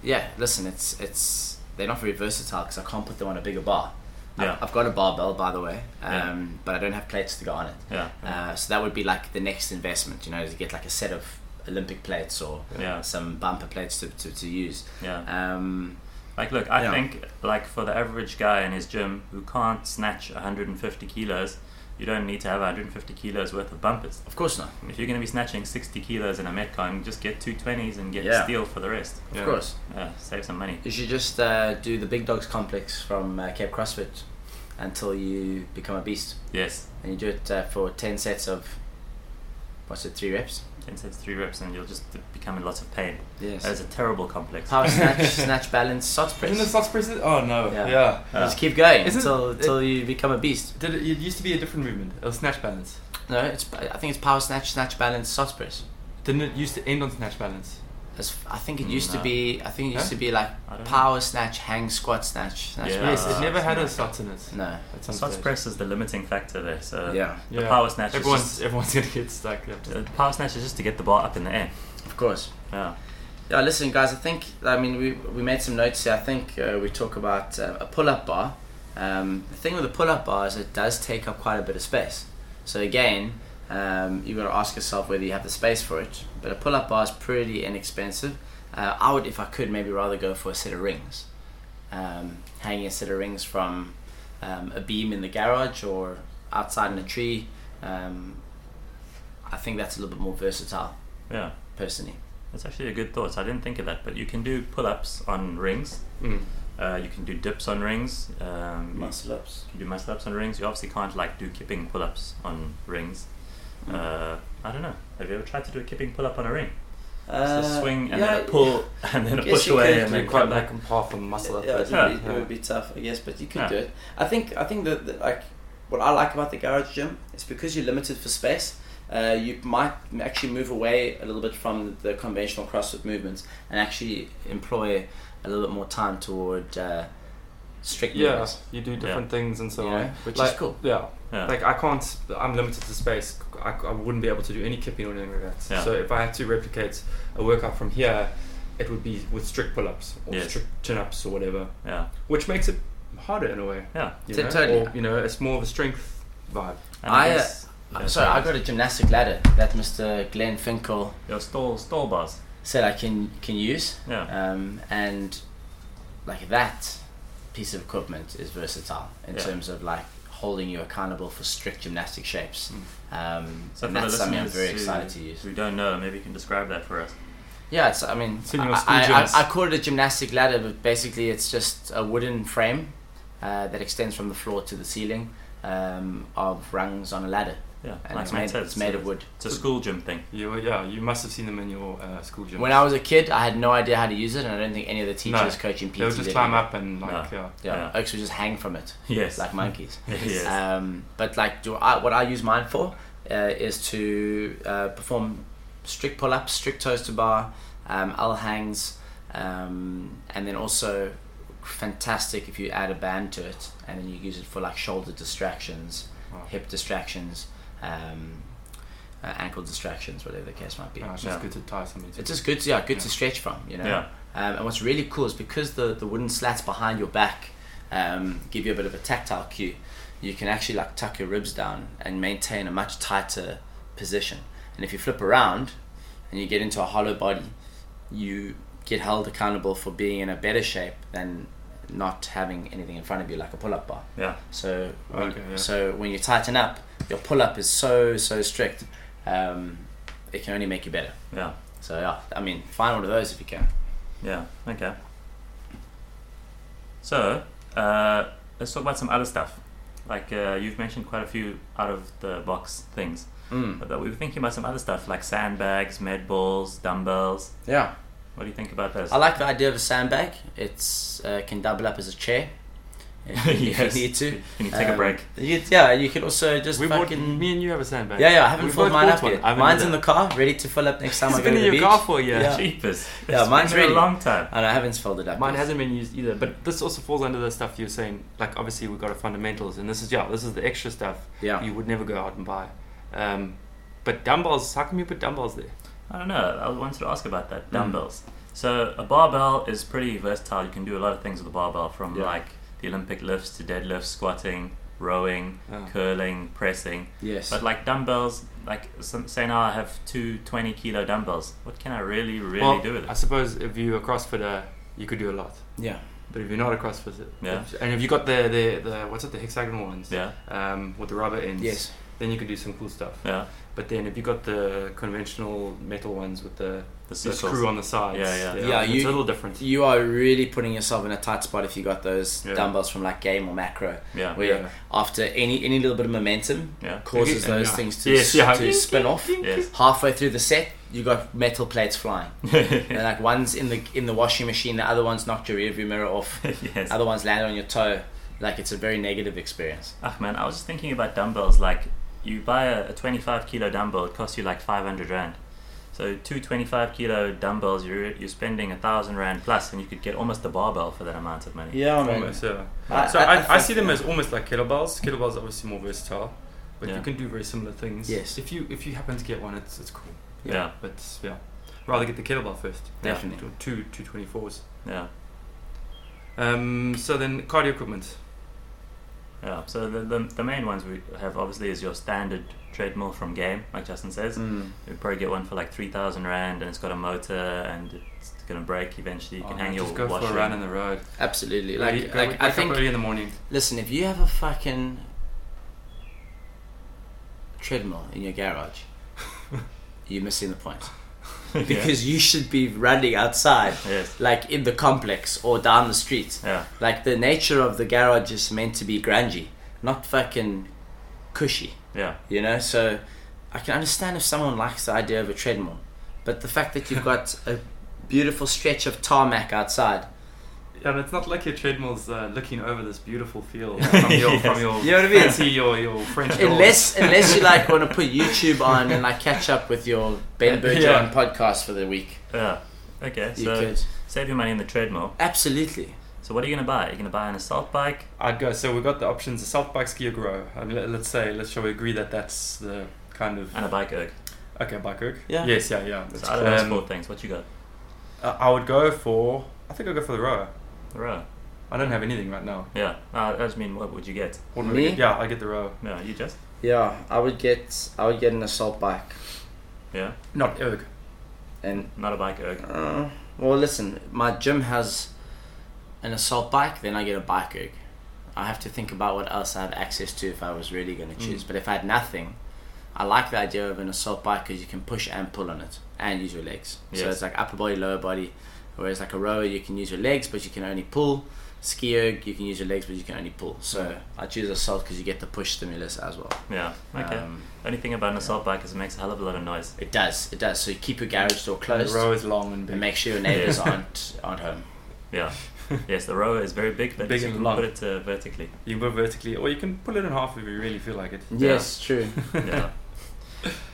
Yeah, listen, it's they're not very versatile because I can't put them on a bigger bar. Yeah. I've got a barbell, by the way, Yeah. but I don't have plates to go on it. Yeah. So that would be like the next investment, you know, to get like a set of Olympic plates or Yeah. some bumper plates to use. Yeah. Like, look, I Yeah. think like for the average guy in his gym who can't snatch 150 kilos, you don't need to have 150 kilos worth of bumpers. Of course not. If you're going to be snatching 60 kilos in a Metcon, just get 220s and get Yeah. steel for the rest. Of Yeah. course. Yeah, save some money. You should just do the Big Dogs Complex from Cape CrossFit until you become a beast. Yes. And you do it for 10 sets of, what's it, 3 reps? 10 sets, 3 reps, and you'll just become in lots of pain. Yes. That is a terrible complex. Power snatch, snatch balance, SOTS press. Isn't the SOTS press? Oh no. Yeah. Yeah. Just keep going Isn't until you become a beast. It used to be a different movement. It was snatch balance. No, I think it's power snatch, snatch balance, SOTS press. Didn't it used to end on snatch balance? I think it used to No. be. I think it used Huh? to be like I don't know. power snatch, hang squat snatch. Yeah. Yes, it never had a snatch. SOTS in it. No. At some SOTS stage. press is the limiting factor there. So Yeah. the power snatch Everyone's is gonna get stuck. Yeah. just, the power snatch is just to get the bar up in the air. Of course. Yeah. Yeah, listen, guys. I mean, we made some notes here. I think we talk about a pull-up bar. The thing with a pull-up bar is it does take up quite a bit of space. So again, you've got to ask yourself whether you have the space for it. But a pull-up bar is pretty inexpensive. I would, if I could, maybe rather go for a set of rings. Hanging a set of rings from a beam in the garage or outside in a tree. I think that's a little bit more versatile, Yeah. personally. That's actually a good thought. I didn't think of that, but you can do pull-ups on rings. Mm. You can do dips on rings. Muscle ups. You can do muscle-ups on rings. You obviously can't like do kipping pull-ups on rings. I don't know. Have you ever tried to do a kipping pull-up on a ring? It's a swing and then a pull and then a guess push you away could. and then Quite come back back. and half and muscle up. Yeah, it Yeah. would be, it would be tough, I guess, but you could Yeah. do it. I think that like what I like about the garage gym is because you're limited for space. You might actually move away a little bit from the conventional CrossFit movements and actually employ a little bit more time toward strict Yeah, movements. you do different things and so You on. know, which Like, is cool. Yeah. Yeah. Like I can't. I'm limited to space. I wouldn't be able to do any kipping or anything like that. Yeah. So if I had to replicate a workout from here, it would be with strict pull-ups or Yes. strict chin-ups or whatever, Yeah. which makes it harder in a way. Yeah. You So know? totally. Or, you know, it's more of a strength vibe. And Sorry, I got a gymnastic ladder that Mr. Glenn Finkel your stall bars. said I can use. Yeah. And like that piece of equipment is versatile in Yeah. terms of like holding you accountable for strict gymnastic shapes. So And for the that's something I'm listeners very who- excited to use. who don't know, maybe you can describe that for us. Yeah, it's. I mean, It's in your school gyms. I call it a gymnastic ladder, but basically it's just a wooden frame that extends from the floor to the ceiling of rungs on a ladder, Yeah. and Like Matt said, it's made of wood. It's a school gym thing. You must have seen them in your school gym. When I was a kid, I had no idea how to use it, and I don't think any of the teachers coaching PT they would just did climb either. up and like No. Yeah, Yeah. oaks would just hang from it Yes. like monkeys. Yes. But like, what I use mine for is to perform strict pull-ups, strict toes to bar, L hangs, and then also fantastic if you add a band to it, and then you use it for like shoulder distractions, Wow. hip distractions, ankle distractions, whatever the case might be. It's Yeah. just good to tie something to. It's just good, to stretch from, you know. Yeah. And what's really cool is because the wooden slats behind your back give you a bit of a tactile cue. You can actually like tuck your ribs down and maintain a much tighter position. And if you flip around and you get into a hollow body, you get held accountable for being in a better shape than not having anything in front of you like a pull-up bar. Yeah. So Okay, yeah. so when you tighten up, your pull-up is so strict. It can only make you better. Yeah. So yeah, I mean, find one of those if you can. Yeah. Okay. So let's talk about some other stuff. Like you've mentioned quite a few out of the box things, but we were thinking about some other stuff like sandbags, med balls, dumbbells. Yeah. What do you think about those? I like the idea of a sandbag. It's can double up as a chair if Yes. you need to. Can you take a break? You can also just me and you have a sandbag. Yeah, I haven't We've filled both mine bought up one. yet. I haven't Mine's either. in the car, ready to fill up next time It's I go been to in the your beach. car for a year. Yeah. Cheapest. Yeah, It's mine's been there ready. a long time. And I haven't filled it up. Mine yet. hasn't been used either, but this also falls under the stuff you're saying. Like obviously we've got our fundamentals, and this is the extra stuff Yeah. you would never go out and buy. But dumbbells, how come you put dumbbells there? I don't know. I wanted to ask about that. Dumbbells. So a barbell is pretty versatile. You can do a lot of things with a barbell, from Yeah. like the Olympic lifts to deadlifts, squatting, rowing, Yeah. curling, pressing. Yes. But like dumbbells, like say now I have two 20-kilo dumbbells. What can I really Well, do with I it? suppose if you're a CrossFitter, you could do a lot. yeah. But if you're not a CrossFitter, Yeah. and if you got the what's it, the hexagonal ones, Yeah. with the rubber ends, Yes. then you could do some cool stuff. Yeah. But then if you got the conventional metal ones with the circles. screw on the sides, Yeah. Yeah, it's a little different. You are really putting yourself in a tight spot if you got those Yeah. dumbbells from like Game or Macro, Yeah. where Yeah. after any little bit of momentum Yeah. causes those Yeah. things to, Yes, yeah. to spin off. Yes. Halfway through the set, you got metal plates flying. And like one's in the washing machine, the other one's knocked your rearview mirror off, Yes. other one's landed on your toe. Like it's a very negative experience. Ah man, I was just thinking about dumbbells. Like you buy a 25-kilo dumbbell, it costs you like 500 rand. So two 25-kilo dumbbells, you're spending 1,000 rand plus, and you could get almost a barbell for that amount of money. Yeah, Almost, yeah. I- So I I think- see them as almost like kettlebells. Kettlebells are obviously more versatile, but Yeah. you can do very similar things. Yes. If you happen to get one, it's cool. Yeah. But yeah, rather get the kettlebell first. Definitely. Two 224s. Yeah. So then cardio equipment. Yeah. So the main ones we have obviously is your standard treadmill from Game, like Justin says. You probably get one for like 3,000 rand, and it's got a motor, and it's gonna break eventually. You can hang your just go washer. for a run in the road. Absolutely. Wake I up think. early in the morning. Listen, if you have a fucking treadmill in your garage, you're missing the point. Because you should be running outside, Yes. like in the complex or down the street. Yeah. Like the nature of the garage is meant to be grungy, not fucking cushy, Yeah. you know? So I can understand if someone likes the idea of a treadmill, but the fact that you've got a beautiful stretch of tarmac outside, Yeah, and it's not like your treadmill's looking over this beautiful field from your Yes. from your You know what I mean? fancy your French doors. unless you like want to put YouTube on and like catch up with your Ben Bergeron podcast for the week. Yeah. Okay. You So could. Save your money in the treadmill. Absolutely. So what are you going to buy? Are you going to buy an assault bike? I'd go. So we've got the options: assault bike, ski, or grow. I mean, shall we agree that that's the kind of And a bike erg. okay, bike erg? Yeah. Yes, yeah. So out of those 4 things, what you got? I would go for. I think I'll go for the rower. The rower. I don't have anything right now. Yeah. I just mean, what would you get? What would Me? I get? Yeah, I get the rower. No, you just? Yeah, I would get an assault bike. Yeah. Not erg. And Not a bike erg. well, listen, my gym has an assault bike, then I get a bike erg. I have to think about what else I have access to if I was really going to choose. But if I had nothing, I like the idea of an assault bike because you can push and pull on it and use your legs. So Yes. it's like upper body, lower body. Whereas like a rower, you can use your legs, but you can only pull. Ski erg, you can use your legs, but you can only pull. So I choose assault because you get the push stimulus as well. Yeah. Okay. Only thing about an assault bike is it makes a hell of a lot of noise. It does. So you keep your garage door The closed rower is long and big. and make sure your neighbors aren't home. Yeah. Yes, the rower is very big, but Big you and can long. put it vertically. You can put it vertically, or you can pull it in half if you really feel like it. Yes, true. Yeah.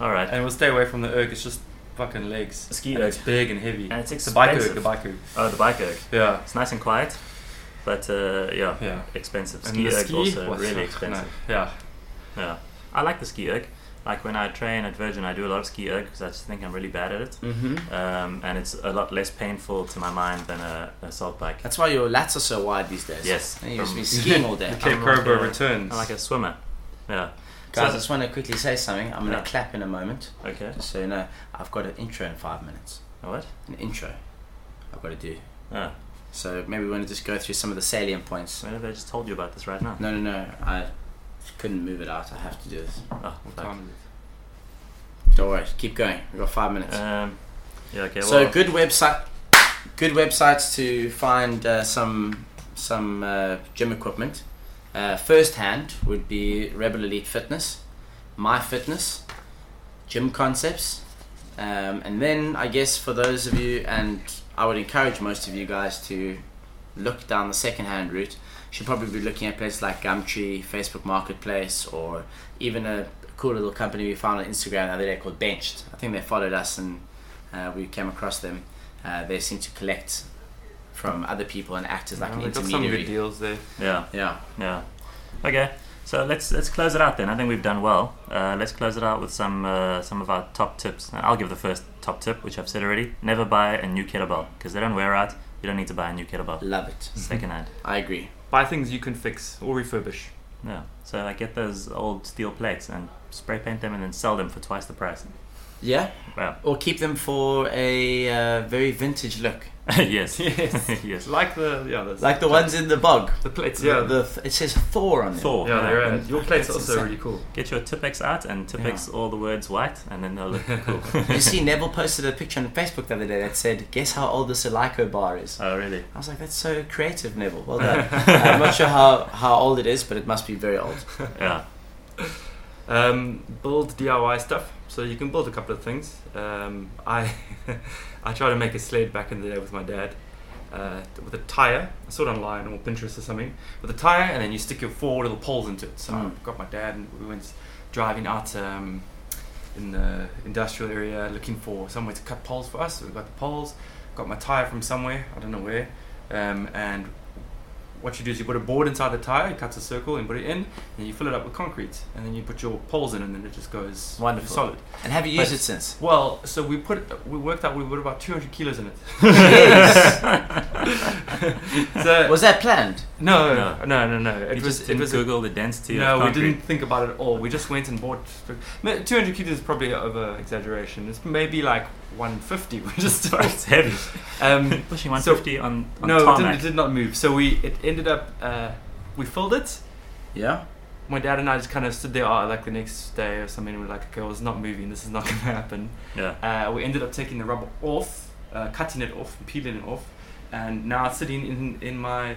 All right. And we'll stay away from the erg. It's just fucking legs. The ski And erg. it's big and heavy. And it's the bike erg. expensive. The bike erg. Oh, the bike erg. Yeah. It's nice and quiet, but yeah, Yeah. expensive. And Ski the erg ski also was- really no, expensive. Yeah. Yeah. I like the ski erg. Like when I train at Virgin, I do a lot of ski erg because I just think I'm really bad at it. Mm-hmm. And it's a lot less painful to my mind than a assault bike. That's why your lats are so wide these days. Yes. And you used to be From- skiing all day. Cape I'm like Cobra a- returns. I'm like a swimmer. Yeah. Guys, I So- just want to quickly say something. I'm going Yeah. to clap in a moment. Okay. Just so you know, I've got an intro in 5 minutes. A what? An intro I've got to do. Oh. So maybe we want to just go through some of the salient points. When have I just told you about this right now? No. I couldn't move it out. I have to do this. Oh, What fuck. time is it? Don't worry. Keep going. We've got 5 minutes. Yeah, okay. So Well, good website. Good websites to find some gym equipment. First hand would be Rebel Elite Fitness, My Fitness, Gym Concepts, and then I guess for those of you, and I would encourage most of you guys to look down the second hand route. You should probably be looking at places like Gumtree, Facebook Marketplace, or even a cool little company we found on Instagram the other day called Benched. I think they followed us and we came across them. They seem to collect from other people and act as like an They've got some good intermediary. deals there. yeah. Okay. So let's close it out then. I think we've done well. Let's close it out with some of our top tips. I'll give the first top tip, which I've said already. Never buy a new kettlebell because they don't wear out. You don't need to buy a new kettlebell. Love it. Second hand. I agree. Buy things you can fix or refurbish. Yeah. So I get those old steel plates and spray paint them and then sell them for twice the price. Yeah. Wow. Or keep them for a very vintage look, Yes. Yes. Yes. Like the like the ones in the bog. the plates. Yeah. It says Thor on them. Thor. yeah, they're Yeah. your plates are That's also insane. really cool. Get your Tipex out and Tipex all the words white and then they'll look cool. You see, Neville posted a picture on Facebook the other day that said, "Guess how old the Silico bar is." Oh, really? I was like, "That's so creative, Neville. Well done." I'm not sure how old it is, but it must be very old. Yeah. Build DIY stuff. So you can build a couple of things. I I tried to make a sled back in the day with my dad. With a tire, I saw it online or Pinterest or something, with a tire, and then you stick your 4 little poles into it. So I got my dad, and we went driving out in the industrial area looking for somewhere to cut poles for us. So we got the poles, got my tire from somewhere, I don't know where, and what you do is you put a board inside the tire, it cuts a circle and put it in, and you fill it up with concrete, and then you put your poles in, and then it just goes Wonderful. solid. And have you used But- it since? Well, so we worked out we put about 200 kilos in it. So Was that planned? no. You It just was didn't it was Google the density of no, we concrete. didn't think about it at all. We just went and bought 200 kilos is probably over exaggeration. It's maybe like 150. We just It's heavy. Pushing 150 on no, tarmac. it did not move. So it ended up we filled it. Yeah. My dad and I just kind of stood there like the next day or something, and we're like, okay, well, it's not moving. This is not going to happen. Yeah. We ended up taking the rubber off, cutting it off, and peeling it off, and now it's sitting in my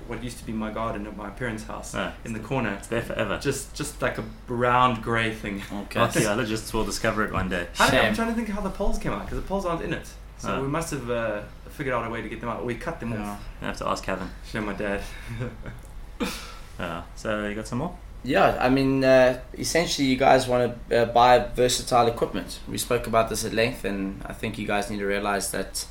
what used to be my garden at my parents' house Ah, in the corner. It's there forever. Just like a round grey thing. Okay. Archaeologists will discover it one day. I'm Shame. trying to think how the poles came out, because the poles aren't in it. So Ah. we must have figured out a way to get them out. We cut them Yeah. off. You have to ask Kevin. Show my dad. So you got some more? Yeah, I mean, essentially, you guys want to buy versatile equipment. We spoke about this at length, and I think you guys need to realize that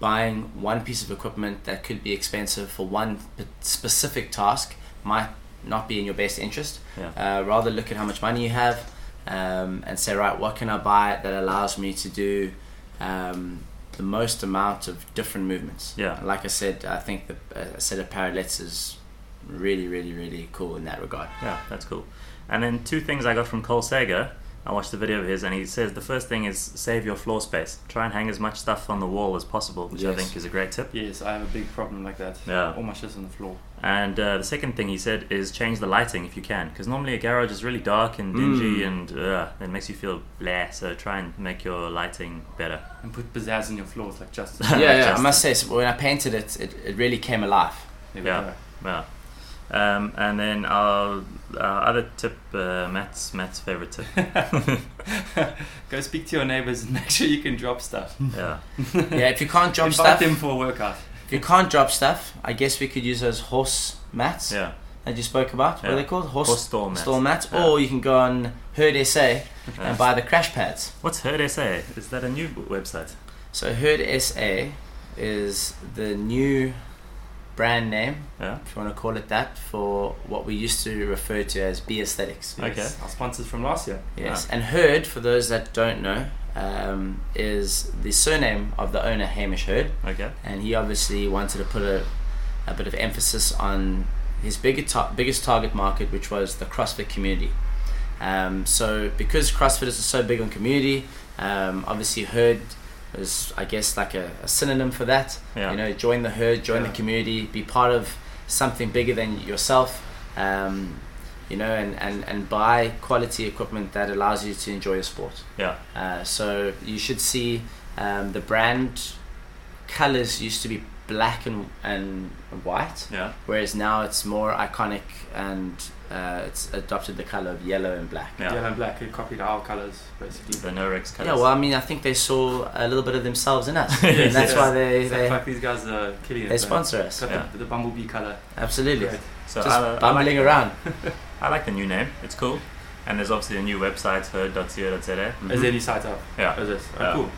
buying one piece of equipment that could be expensive for one specific task might not be in your best interest. Rather look at how much money you have, and say, right, what can I buy that allows me to do the most amount of different movements. Like I said, I think a set of parallettes is really, really, really cool in that regard. Yeah, that's cool. And then 2 things I got from Cole Sager. I watched the video of his, and he says the first thing is save your floor space. Try and hang as much stuff on the wall as possible, which I think is a great tip. Yes, I have a big problem like that. Yeah. All my shit's on the floor. And the second thing he said is change the lighting if you can, because normally a garage is really dark and dingy and it makes you feel blah. So try and make your lighting better. And put pizzazz in your floors like Justin. I must say, so when I painted it, it really came alive. Yeah. And then our other tip, Matt's favorite tip. Go speak to your neighbors and make sure you can drop stuff. If you can't drop Invite stuff, them for a workout. if you can't drop stuff, I guess we could use those horse mats that you spoke about. What are they called? Horse stall mats. Or you can go on Herd SA and buy the crash pads. What's Herd SA? Is that a new website? So Herd SA is the new brand name, if you want to call it that, for what we used to refer to as B Aesthetics. Yes, our sponsors from last year. Yes, and Herd, for those that don't know, is the surname of the owner, Hamish Herd. And he obviously wanted to put a bit of emphasis on his biggest target market, which was the CrossFit community. So because CrossFit is so big on community, obviously Herd is, I guess, like a synonym for that. You know, join the herd, join the community, be part of something bigger than yourself, you know, and buy quality equipment that allows you to enjoy your sport. So you should see the brand colors used to be black and white, whereas now it's more iconic and it's adopted the color of yellow and black. Yellow and black, it copied our colors basically. The Norex colors. Yeah, well, I mean, I think they saw a little bit of themselves in us, and that's why they like these guys are killing it. They sponsor us. Got the bumblebee color. Absolutely. Great. So just bumbling around. I like the new name. It's cool. And there's obviously a new website, herd.co.za. Is there any site up? Yeah. Is it? Oh, cool.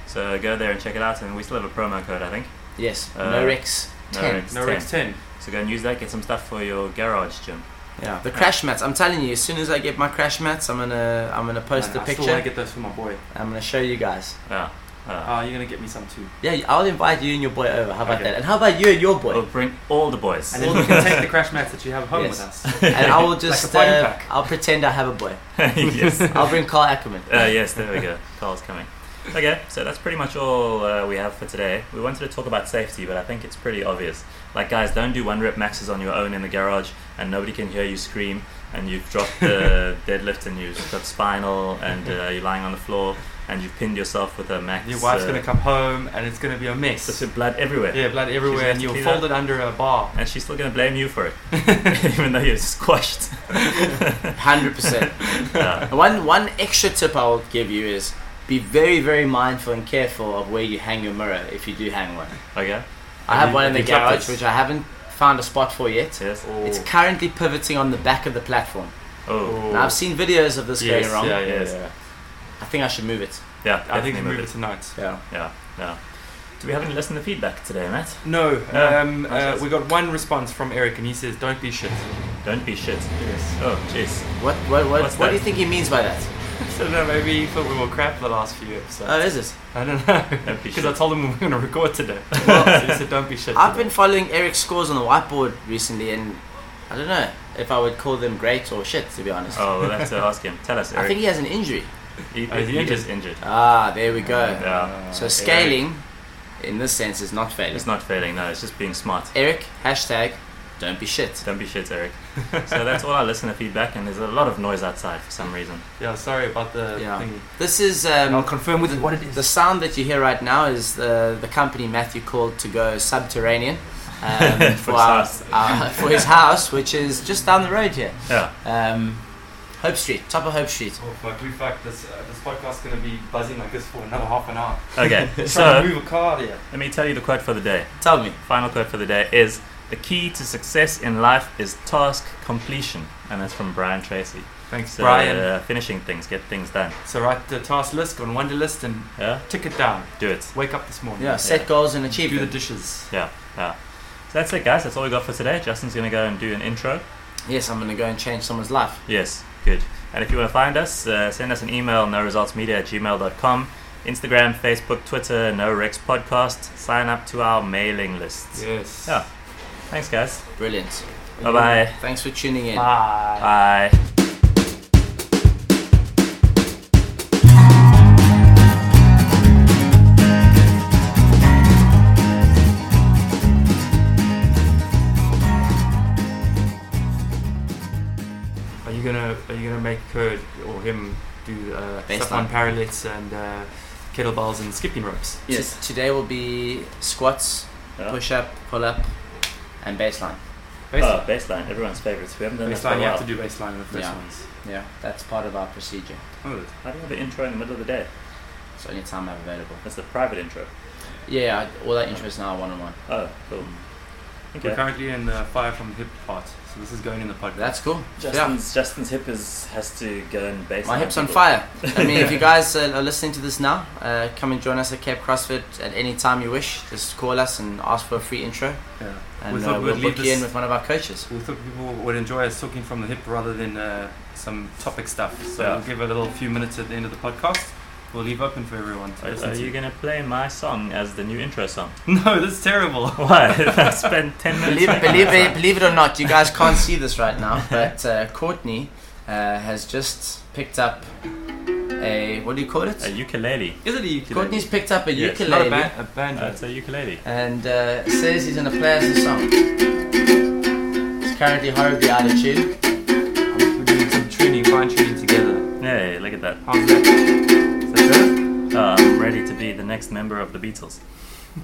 So go there and check it out, and we still have a promo code, I think. Yes, Norex 10. Norex 10. So go and use that, get some stuff for your garage gym. Yeah, the crash mats. I'm telling you, as soon as I get my crash mats, I'm gonna post the picture. I still want to get those for my boy. I'm gonna show you guys. You're gonna get me some too. Yeah, I'll invite you and your boy over. How about that? And how about you and your boy? We'll bring all the boys. And then we can take the crash mats that you have home with us. And I will just, like a pack. I'll pretend I have a boy. Yes. I'll bring Carl Ackerman. Yes, there we go. Carl's coming. Okay, so that's pretty much all we have for today. We wanted to talk about safety, but I think it's pretty obvious. Like, guys, don't do 1 rep maxes on your own in the garage and nobody can hear you scream and you've dropped the deadlift and you've got spinal and you're lying on the floor and you've pinned yourself with a max. Your wife's going to come home and it's going to be a mess. There's blood everywhere. Yeah, blood everywhere, and you'll fold it under a bar. And she's still going to blame you for it, even though you're squashed. 100%. One extra tip I will give you is be very, very mindful and careful of where you hang your mirror if you do hang one. Okay. I have one in the garage, which I haven't found a spot for yet. Yes. It's currently pivoting on the back of the platform. Oh. Now, I've seen videos of this going wrong. Yeah. I think I should move it. Yeah, I think move it tonight. Yeah. Do we have any listener feedback today, Matt? No. We got one response from Eric, and he says, "Don't be shit." Don't be shit. Yes. Oh, jeez. What do you think he means by that? I don't know, maybe he thought we were crap the last few episodes. Oh, is it? I don't know. Because I told him we were going to record today. So he said, don't be shit. I've been following Eric's scores on the whiteboard recently, and I don't know if I would call them great or shit, to be honest. Oh, we'll have to ask him. Tell us, Eric. I think he has an injury. He is injured. Ah, there we go. Yeah. So scaling, in this sense, is not failing. It's not failing, no. It's just being smart. Eric, hashtag, don't be shit. Don't be shit, Eric. So that's all our listener feedback, and there's a lot of noise outside for some reason. Yeah, sorry about the thingy. This is... I'll confirm with what it is. The sound that you hear right now is the company Matthew called to go subterranean for his house, which is just down the road here. Yeah. Hope Street, top of Hope Street. Oh fuck, this podcast is going to be buzzing like this for another half an hour. Okay, so move a car here. Let me tell you the quote for the day. Tell me. Final quote for the day is, "The key to success in life is task completion," and that's from Brian Tracy. Thanks, So, Brian. finishing things, get things done. So write the task list on Wonderlist and Yeah, tick it down. do it. Wake up this morning. Yeah, set goals and achieve Do the them. dishes. Yeah. So that's it, guys. That's all we got for today. Justin's gonna go and do an intro. Yes, I'm going to go and change someone's life. Yes, good. And if you want to find us, send us an email, noresultsmedia@gmail.com. Instagram, Facebook, Twitter, No Rex Podcast. Sign up to our mailing lists. Yes. Yeah. Thanks, guys. Brilliant. Bye-bye. Thanks for tuning in. Bye. Bye. Are you gonna make her or him do stuff Baseline. on parallels and kettlebells and skipping ropes? Yes. Today will be squats, Yeah. push up, pull up, and baseline. Oh, baseline. Everyone's favourites. We haven't done that for a Baseline, you while. have to do baseline in the first Yeah. ones. Yeah, that's part of our procedure. Oh, How do you have an intro in the middle of the day? It's the only time I'm available. That's the private intro. Yeah, all that interest now one-on-one. Oh, cool. we're Okay. currently in the fire from the hip part, so this is going in the podcast. That's cool. Justin's hip has to go in baseline. My hip's on people. fire. I mean, if you guys are listening to this now, come and join us at Cape CrossFit at any time you wish. Just call us and ask for a free intro, Yeah. and We thought we'll we'd book leave you in this- with one of our coaches. We thought people would enjoy us talking from the hip rather than some topic stuff. So Yeah. we'll give a little few minutes at the end of the podcast. We'll leave open for everyone to listen Are to. you going to play my song as the new intro song? No, this is terrible. Why? I spent 10 minutes making that song. Believe it or not, you guys can't see this right now, but Courtney has just picked up a, what do you call it? A ukulele. Is it a ukulele? Courtney's picked up a Yes. Not ukulele a banjo. It's a ukulele. and says he's going to play us a song. He's currently horribly out of tune. We're doing some tuning, fine tuning together. Hey, look at that. How's that? Is that good? I'm ready to be the next member of the Beatles.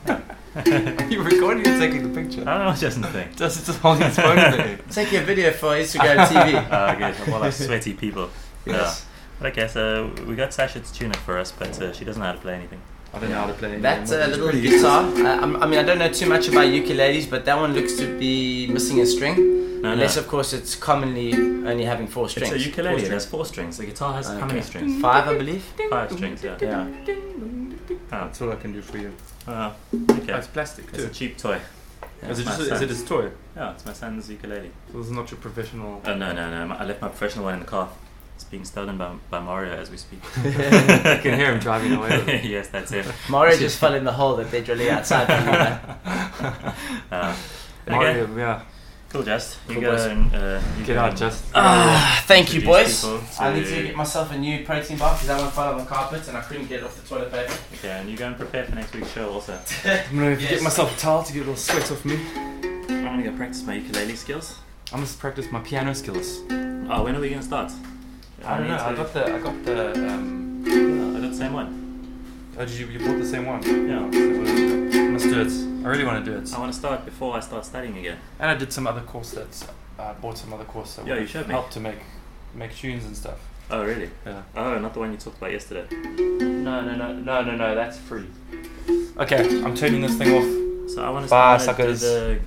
Are you recording or taking the picture? I don't know what Justin's doing. Just holding his phone there. Taking a video for Instagram TV. Oh, good. All those sweaty people. Yes. Yeah. Okay, so we got Sasha to tune it for us, but she doesn't know how to play anything. I don't know how to play. That little guitar, I mean, I don't know too much about ukuleles, but that one looks to be missing a string. No, Unless, no. of course, it's commonly only having 4 strings. It's a ukulele. It Four has 4 strings. The guitar has how many Okay. strings? 5, I believe. 5 strings, yeah. Yeah. Oh, That's all I can do for you. okay. It's plastic It's too. a cheap toy. Is it my just is son's. it his toy? Yeah, it's my son's ukulele. So this is not your professional. Oh, no. I left my professional one in the car. It's being stolen by Mario as we speak. I can hear him driving away. With it. Yes, that's it. Mario just fell in the hole that they're drilling outside for you, man. Okay, Mario, yeah. cool, Just. You Cool, go boys. and Get go out, and just. Thank you, introduce boys. people I need to get myself a new protein bar because that one fell on the carpet and I couldn't get it off the toilet paper. Okay, and you go and prepare for next week's show also. I'm gonna Yes. get myself a towel to get a little sweat off me. I'm gonna go practice my ukulele skills. I'm gonna practice my piano skills. Oh, when are we gonna start? I don't know. I got the. Yeah, I got the same one. Oh, did you bought the same one? Yeah. I must do it. I really want to do it. I want to start before I start studying again. And I did some other course that I bought some other course that Yeah, would you showed me. help to make tunes and stuff. Oh, really? Yeah. Oh, not the one you talked about yesterday. No. That's free. Okay, I'm turning this thing off. So I want to Bye, do suckers. the